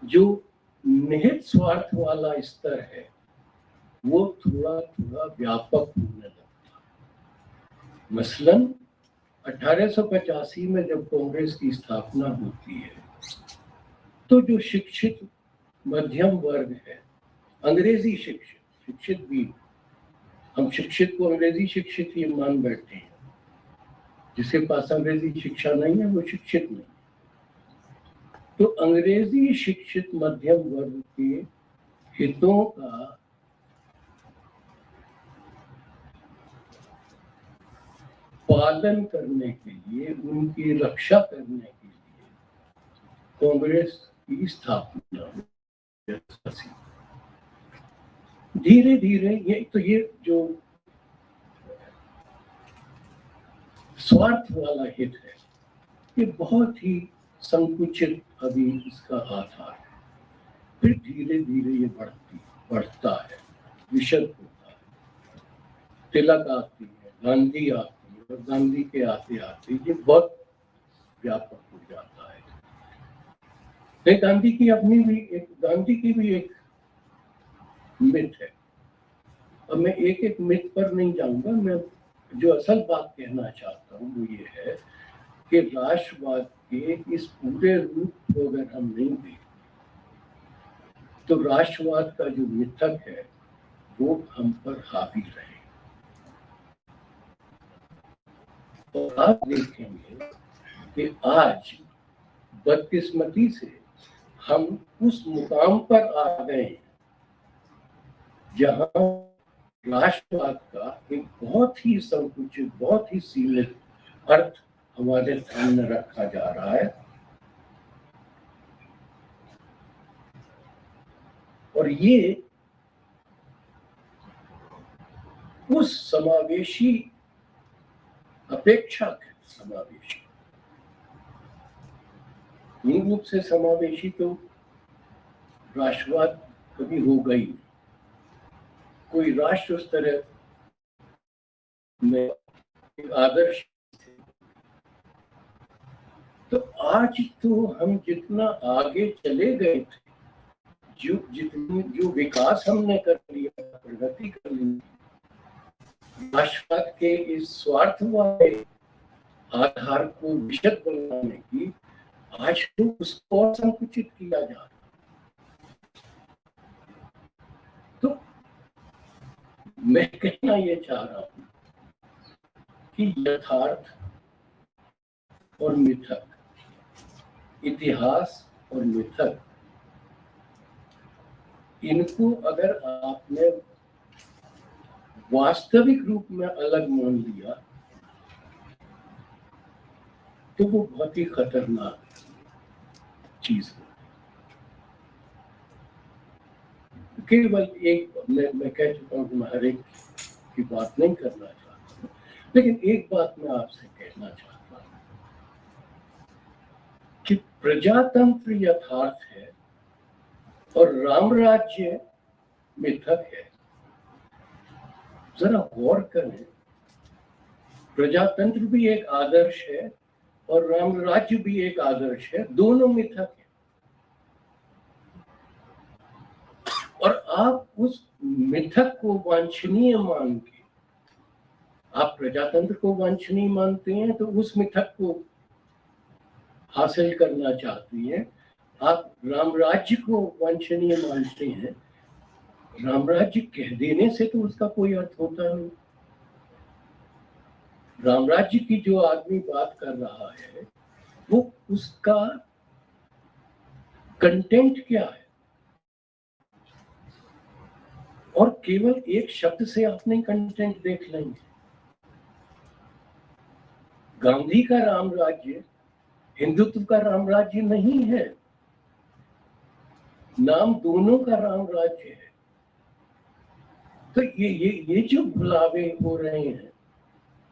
जो निहित स्वार्थ वाला स्तर है वो थोड़ा थोड़ा व्यापक होने लगता है। मसलन 1885 में जब कांग्रेस की स्थापना होती है, तो जो शिक्षित मध्यम वर्ग है, अंग्रेजी शिक्षित भी, हम शिक्षित को अंग्रेजी शिक्षित ही मान बैठे हैं, जिसके पास अंग्रेजी शिक्षा नहीं है वो शिक्षित नहीं। तो अंग्रेजी शिक्षित मध्यम वर्ग के हितों का पालन करने के लिए, उनकी रक्षा करने के लिए कांग्रेस की स्थापना हुई। धीरे धीरे ये जो स्वार्थ वाला हित है, ये बहुत ही संकुचित अभी इसका आधार है। फिर धीरे धीरे ये बढ़ता है, विशद होता है। तिलक आती है, गांधी आती है, और गांधी के आते आते ये बहुत व्यापक हो जाता है। गांधी की भी एक मिथ है। अब मैं एक एक मिथ पर नहीं जाऊंगा, मैं जो असल बात कहना चाहता हूँ वो ये है कि राष्ट्रवाद के इस पूरे रूप को अगर हम नहीं देखें, तो राष्ट्रवाद का जो मिथक है वो हम पर हावी रहे। और आप देखेंगे कि आज बदकिस्मती से हम उस मुकाम पर आ गए हैं जहां राष्ट्रवाद का एक बहुत ही संकुचित, बहुत ही सीमित अर्थ हमारे सामने रखा जा रहा है। और ये उस समावेशी, अपेक्षाकृत समावेशी, मूल रूप से समावेशी तो राष्ट्रवाद कभी होगा ही नहीं। कोई राष्ट्र उस तरह में आदर्श थे। तो आज तो हम जितना आगे चले गए थे, जो विकास हमने कर लिया, प्रगति कर ली, राष्ट्रवाद के इस स्वार्थ वाले आधार को विशद बनाने की, आज तो उसको और संकुचित किया जा रहा है। तो मैं कहना ये चाह रहा हूं कि यथार्थ और मिथक, इतिहास और मिथक, इनको अगर आपने वास्तविक रूप में अलग मान लिया तो वो बहुत ही खतरनाक चीज है। केवल एक, मैं कह चुका हूं कि मैं हर एक की बात नहीं करना चाहता हूं, लेकिन एक बात मैं आपसे कहना चाहता हूं कि प्रजातंत्र यथार्थ है और राम राज्य मिथक है। जरा गौर करें, प्रजातंत्र भी एक आदर्श है और राम राज्य भी एक आदर्श है, दोनों मिथक है। और आप उस मिथक को वांछनीय मान के, आप प्रजातंत्र को वांछनीय मानते हैं तो उस मिथक को हासिल करना चाहती हैं। आप रामराज्य को वांछनीय मानते हैं, रामराज्य कह देने से तो उसका कोई अर्थ होता नहीं। रामराज्य की जो आदमी बात कर रहा है वो उसका कंटेंट क्या है, और केवल एक शब्द से आप नहीं कंटेंट देख लेंगे। गांधी का रामराज्य हिंदुत्व का रामराज्य नहीं है, नाम दोनों का रामराज्य है। तो ये जो बुलावे हो रहे हैं,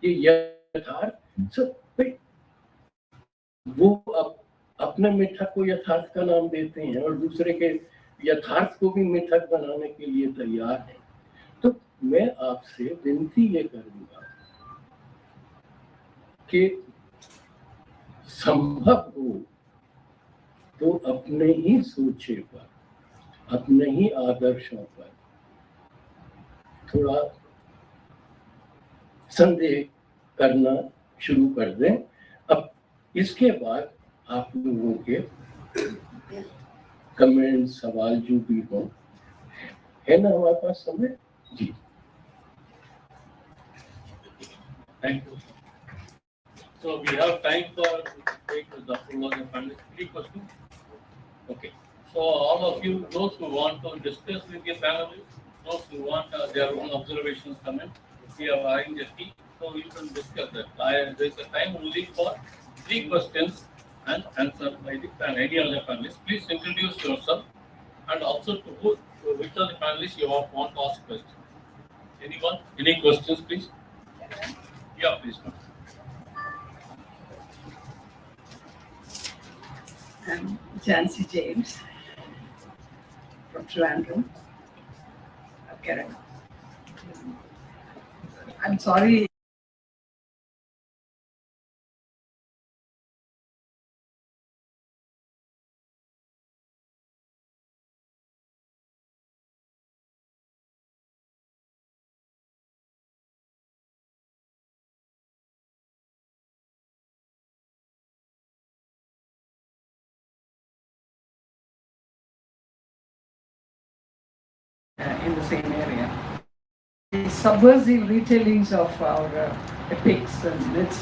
ये यथार्थ सब वो अपने मिथक को यथार्थ का नाम देते हैं और दूसरे के यथार्थ को भी मिथक बनाने के लिए तैयार है। तो मैं आपसे विनती ये करूंगा कि संभव हो तो अपने ही सोचे पर, अपने ही आदर्शों पर थोड़ा संदेह करना शुरू कर दें। अब इसके बाद आप लोगों के कमेंट, सवाल जो भी हो, है ना हमारे पास समय? जी, Thank you. So we have time for take the floor of the panel. Any questions? Okay. So all of you, those who want to discuss with your panelists, those who want their own observations, comment, we are arranged a tea, so you can discuss that. There is a time only for 3 questions and answer by the any other panelists. Please introduce yourself and also to which of the panelists you want to ask questions. Anyone? Any questions, please? Yeah, please. I'm Jancy James from Trivandrum, Kerala. I'm sorry. In the same area. The subversive retellings of our epics and myths,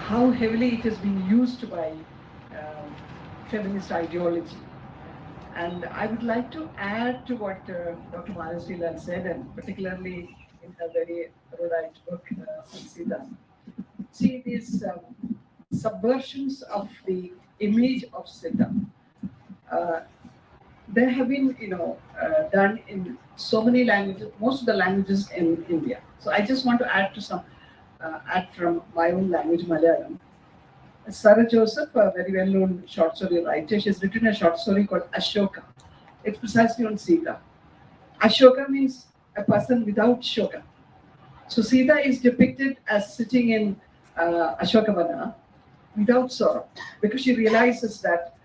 how heavily it has been used by feminist ideology. And I would like to add to what Dr. Manasila said, and particularly in her very erudite book, Sita. See, these subversions of the image of Sita, they have been, done in so many languages, most of the languages in India. So I just want to add to some, add from my own language, Malayalam. Sarah Joseph, a very well-known short story writer, she's written a short story called Ashoka. It's precisely on Sita. Ashoka means a person without shoka. So Sita is depicted as sitting in Ashokavana without sorrow, because she realizes that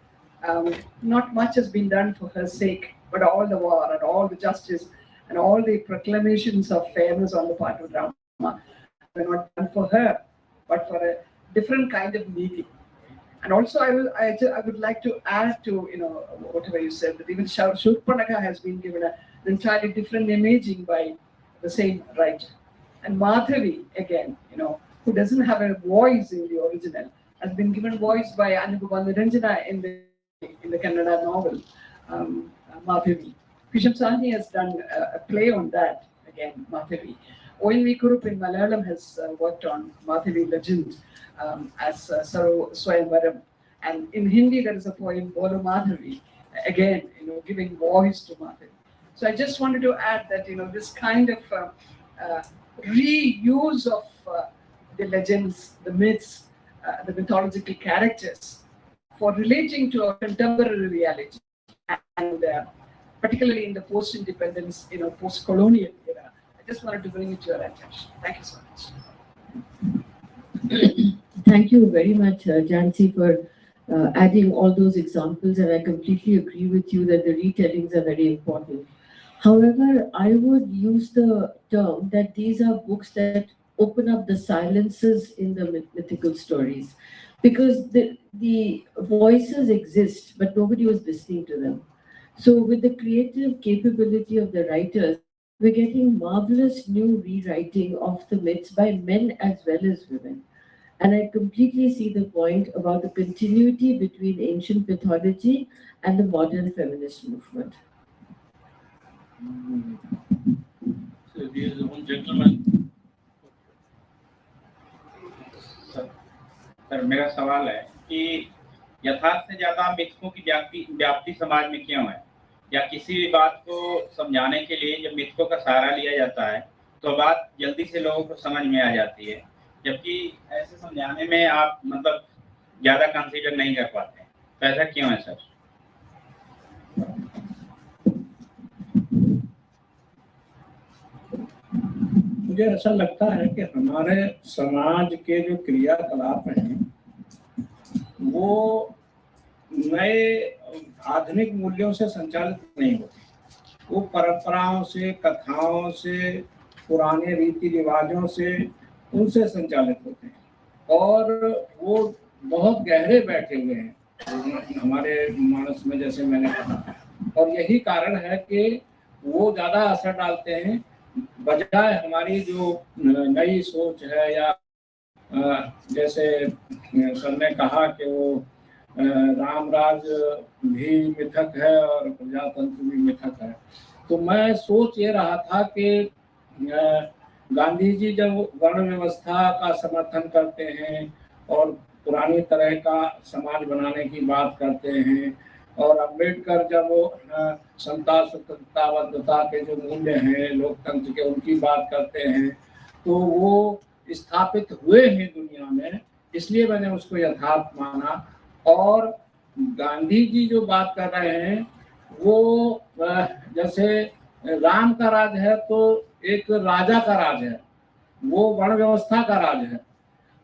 not much has been done for her sake, but all the war and all the justice and all the proclamations of fairness on the part of Rama were not done for her, but for a different kind of meeting. And also, I would like to add to whatever you said, that even Shurpanaka has been given an entirely different imaging by the same writer. And Madhavi, again, who doesn't have a voice in the original, has been given voice by Anubhav Niranjana in the Kannada novel, Madhavi. Krishna Sahni has done a play on that, again, Madhavi. O.N.V. Kurup in Malayalam has worked on Madhavi legend as Saro Swayamvaram. And in Hindi, there is a poem, Bolo Madhavi, again, giving voice to Madhavi. So I just wanted to add that, this kind of reuse of the legends, the myths, the mythological characters for relating to a contemporary reality, and particularly in the post-independence, post-colonial era. I just wanted to bring it to your attention. Thank you so much. Thank you very much, Jancy, for adding all those examples, and I completely agree with you that the retellings are very important. However, I would use the term that these are books that open up the silences in the mythical stories. because the voices exist, but nobody was listening to them. So with the creative capability of the writers, we're getting marvelous new rewriting of the myths by men as well as women. And I completely see the point about the continuity between ancient mythology and the modern feminist movement. So there is one gentleman. Sir मेरा सवाल है कि यथार्थ से ज्यादा मिथकों की व्याप्ति समाज में क्यों है, या किसी भी बात को समझाने के लिए जब मिथकों का सहारा लिया जाता है तो बात जल्दी से लोगों को समझ में आ जाती है, जबकि ऐसे समझाने में आप मतलब ज्यादा कंसीडर नहीं कर पाते, तो ऐसा क्यों है सर? मुझे ऐसा लगता है कि हमारे समाज के जो क्रियाकलाप हैं वो नए आधुनिक मूल्यों से संचालित नहीं होते, वो परंपराओं से, कथाओं से, पुराने रीति रिवाजों से, उनसे संचालित होते हैं और वो बहुत गहरे बैठे हुए हैं हमारे मानस में, जैसे मैंने कहा। और यही कारण है कि वो ज़्यादा असर डालते हैं बजाय हमारी जो नई सोच है, या जैसे सर ने कहा कि वो रामराज भी मिथक है और प्रजातंत्र भी मिथक है। तो मैं सोच ये रहा था कि गांधी जी जब वर्ण व्यवस्था का समर्थन करते हैं और पुरानी तरह का समाज बनाने की बात करते हैं, और अम्बेडकर जब समता स्वतंत्रता के जो मूल्य हैं लोकतंत्र के, उनकी बात करते हैं, तो वो स्थापित हुए हैं दुनिया में, इसलिए मैंने उसको यथार्थ माना। और गांधी जी जो बात कर रहे हैं वो जैसे राम का राज है तो एक राजा का राज है, वो वर्ण व्यवस्था का राज है,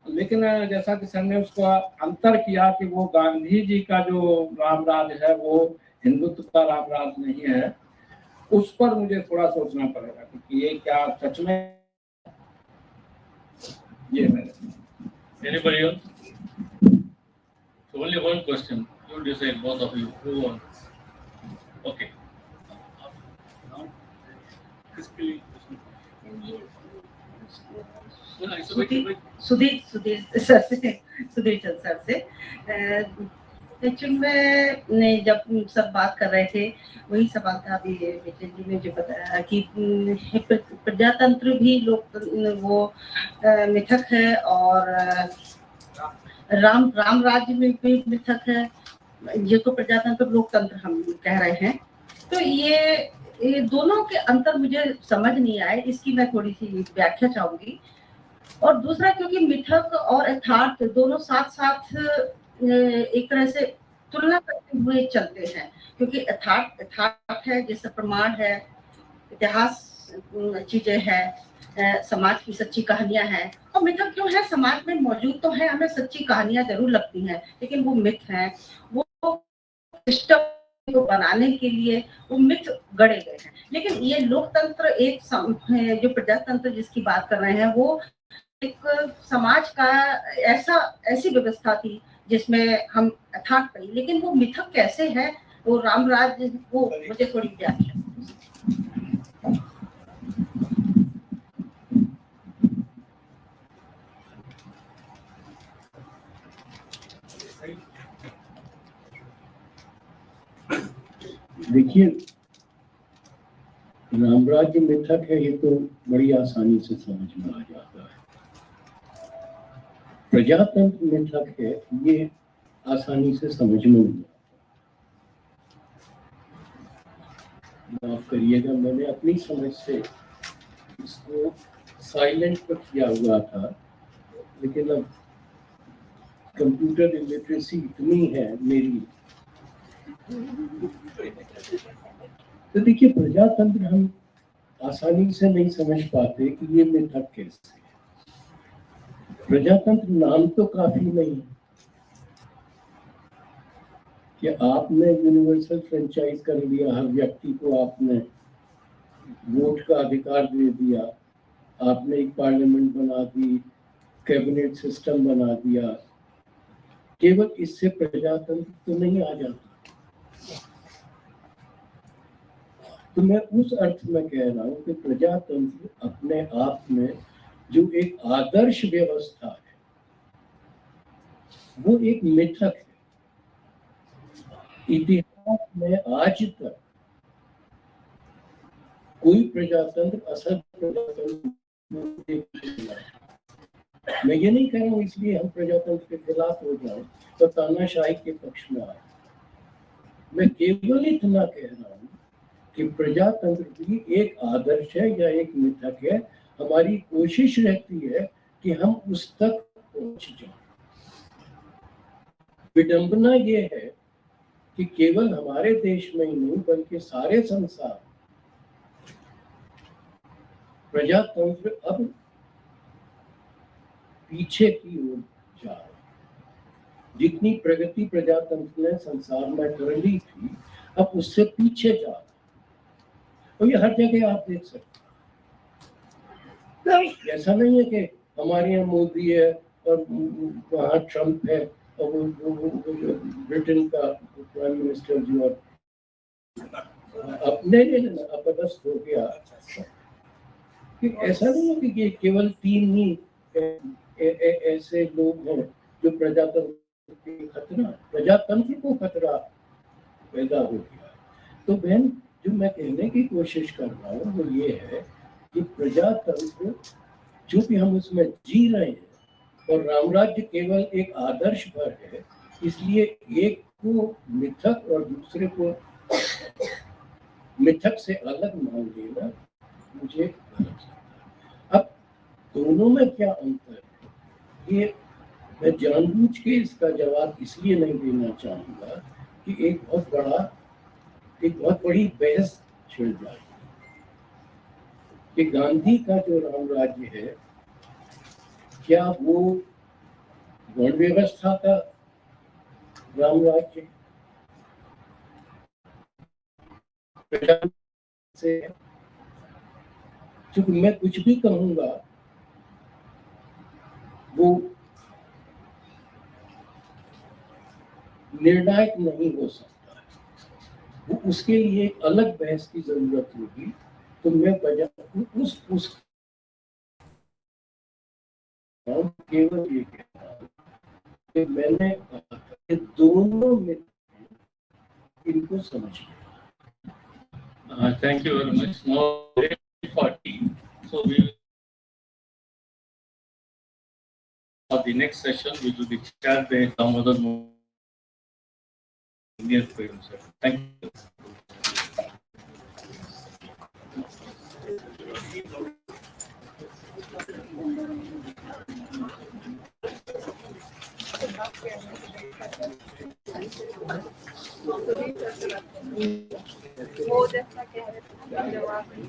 लेकिन जैसा कि सर ने उसका अंतर किया कि वो गांधी जी का जो रामराज है वो हिंदुत्व का रामराज नहीं है, उस पर मुझे थोड़ा सोचना पड़ेगा कि ये क्या सच में ये है। Anybody else? So only one question. You decide, both of you. Who won? Okay. Now, physically. No, it's a bit. Sudhir sir से एक्चुअल में जब सब बात कर रहे थे वही सवाल था अभी विजय जी ने जो बताया कि प्रजातंत्र भी लोग वो मिथक है और राम राज्य में भी मिथक है, जिसको प्रजातंत्र लोकतंत्र हम कह रहे हैं। तो ये दोनों के अंतर मुझे समझ नहीं आए, इसकी मैं थोड़ी सी व्याख्या चाहूंगी। और दूसरा, क्योंकि मिथक और यथार्थ दोनों साथ साथ एक तरह से तुलना करते हुए चलते हैं, क्योंकि यथार्थ है जिससे प्रमाण है, इतिहास चीजें हैं, समाज की सच्ची कहानियां हैं। और मिथक क्यों है, समाज में मौजूद तो है, हमें सच्ची कहानियां जरूर लगती हैं, लेकिन वो मिथ हैं, वो सिस्टम को बनाने के लिए वो मिथ गढ़े गए हैं। लेकिन ये लोकतंत्र एक जो प्रजातंत्र जिसकी बात कर रहे हैं वो एक समाज का ऐसी व्यवस्था थी जिसमें हम यथार्थ कही, लेकिन वो मिथक कैसे है, वो रामराज, वो मुझे थोड़ी व्याख्या। देखिए, रामराज्य मिथक है, ये तो बड़ी आसानी से समझ में आ जाता है। प्रजातंत्र मिथक है, ये आसानी से समझ में नहीं आता। माफ करिएगा, मैंने अपनी समझ से इसको साइलेंट पर किया हुआ था, लेकिन अब कंप्यूटर इलिटरेसी इतनी है मेरी, तो देखिए प्रजातंत्र हम आसानी से नहीं समझ पाते कि ये मिथक कैसे है। प्रजातंत्र नाम तो काफी नहीं कि आपने यूनिवर्सल फ्रेंचाइज कर दिया, हर व्यक्ति को आपने वोट का अधिकार दे दिया, आपने एक पार्लियामेंट बना दी, कैबिनेट सिस्टम बना दिया, केवल इससे प्रजातंत्र तो नहीं आ जाता। तो मैं उस अर्थ में कह रहा हूँ कि प्रजातंत्र अपने आप में जो एक आदर्श व्यवस्था है, वो एक मिथक है। इतिहास में आज तक कोई प्रजातंत्र असल प्रजातंत्र नहीं है। मैं ये नहीं कह रहा हूँ इसलिए हम प्रजातंत्र के खिलाफ हो जाए तो तानाशाही के पक्ष में आए। मैं केवल इतना कह रहा हूँ कि प्रजातंत्र भी एक आदर्श है या एक मिथक है। हमारी कोशिश रहती है कि हम उस तक पहुंच जाएं। विडंबना ये है कि केवल हमारे देश में ही नहीं बल्कि सारे संसार प्रजातंत्र अब पीछे की ओर जा रहा है। जितनी प्रगति प्रजातंत्र ने संसार में कर ली थी, अब उससे पीछे जा रहा है। और ये हर जगह आप देख सकते हैं। ऐसा नहीं है कि हमारे यहाँ मोदी है और वहाँ ट्रम्प है और वो ब्रिटेन का प्राइम मिनिस्टर जो अब नहीं अपदस्थ हो गया। कि ऐसा नहीं है कि ये केवल 3 ही ऐसे लोग हैं जो प्रजातंत्र को खतरा पैदा हो गया। तो बहन, जो मैं कहने की कोशिश कर रहा हूँ वो ये है कि प्रजातंत्र जो भी हम उसमें जी रहे हैं, और रामराज्य केवल एक आदर्श पर है, इसलिए एक को मिथक और दूसरे को मिथक से अलग मान लेना मुझे गलत लगता है। अब दोनों में क्या अंतर है, ये मैं जानबूझ के इसका जवाब इसलिए नहीं देना चाहूंगा कि एक बहुत बड़ी बहस छिड़ जाएगी कि गांधी का जो राम राज्य है, क्या वो वर्ण व्यवस्था का राम राज्य से? क्योंकि मैं कुछ भी कहूंगा वो निर्णायक नहीं हो सकता, वो उसके लिए एक अलग बहस की जरूरत होगी। तो मैं उस केवल ये कहता हूँ कि मैंने कहा कि दोनों में इनको समझ लिया। Thank you very much. Now, 8:40. So we will, for the next session, we will be chaired by Damodar Indian Freedom Sir. Thank you. वो जैसा कह रहे थे जवाब नहीं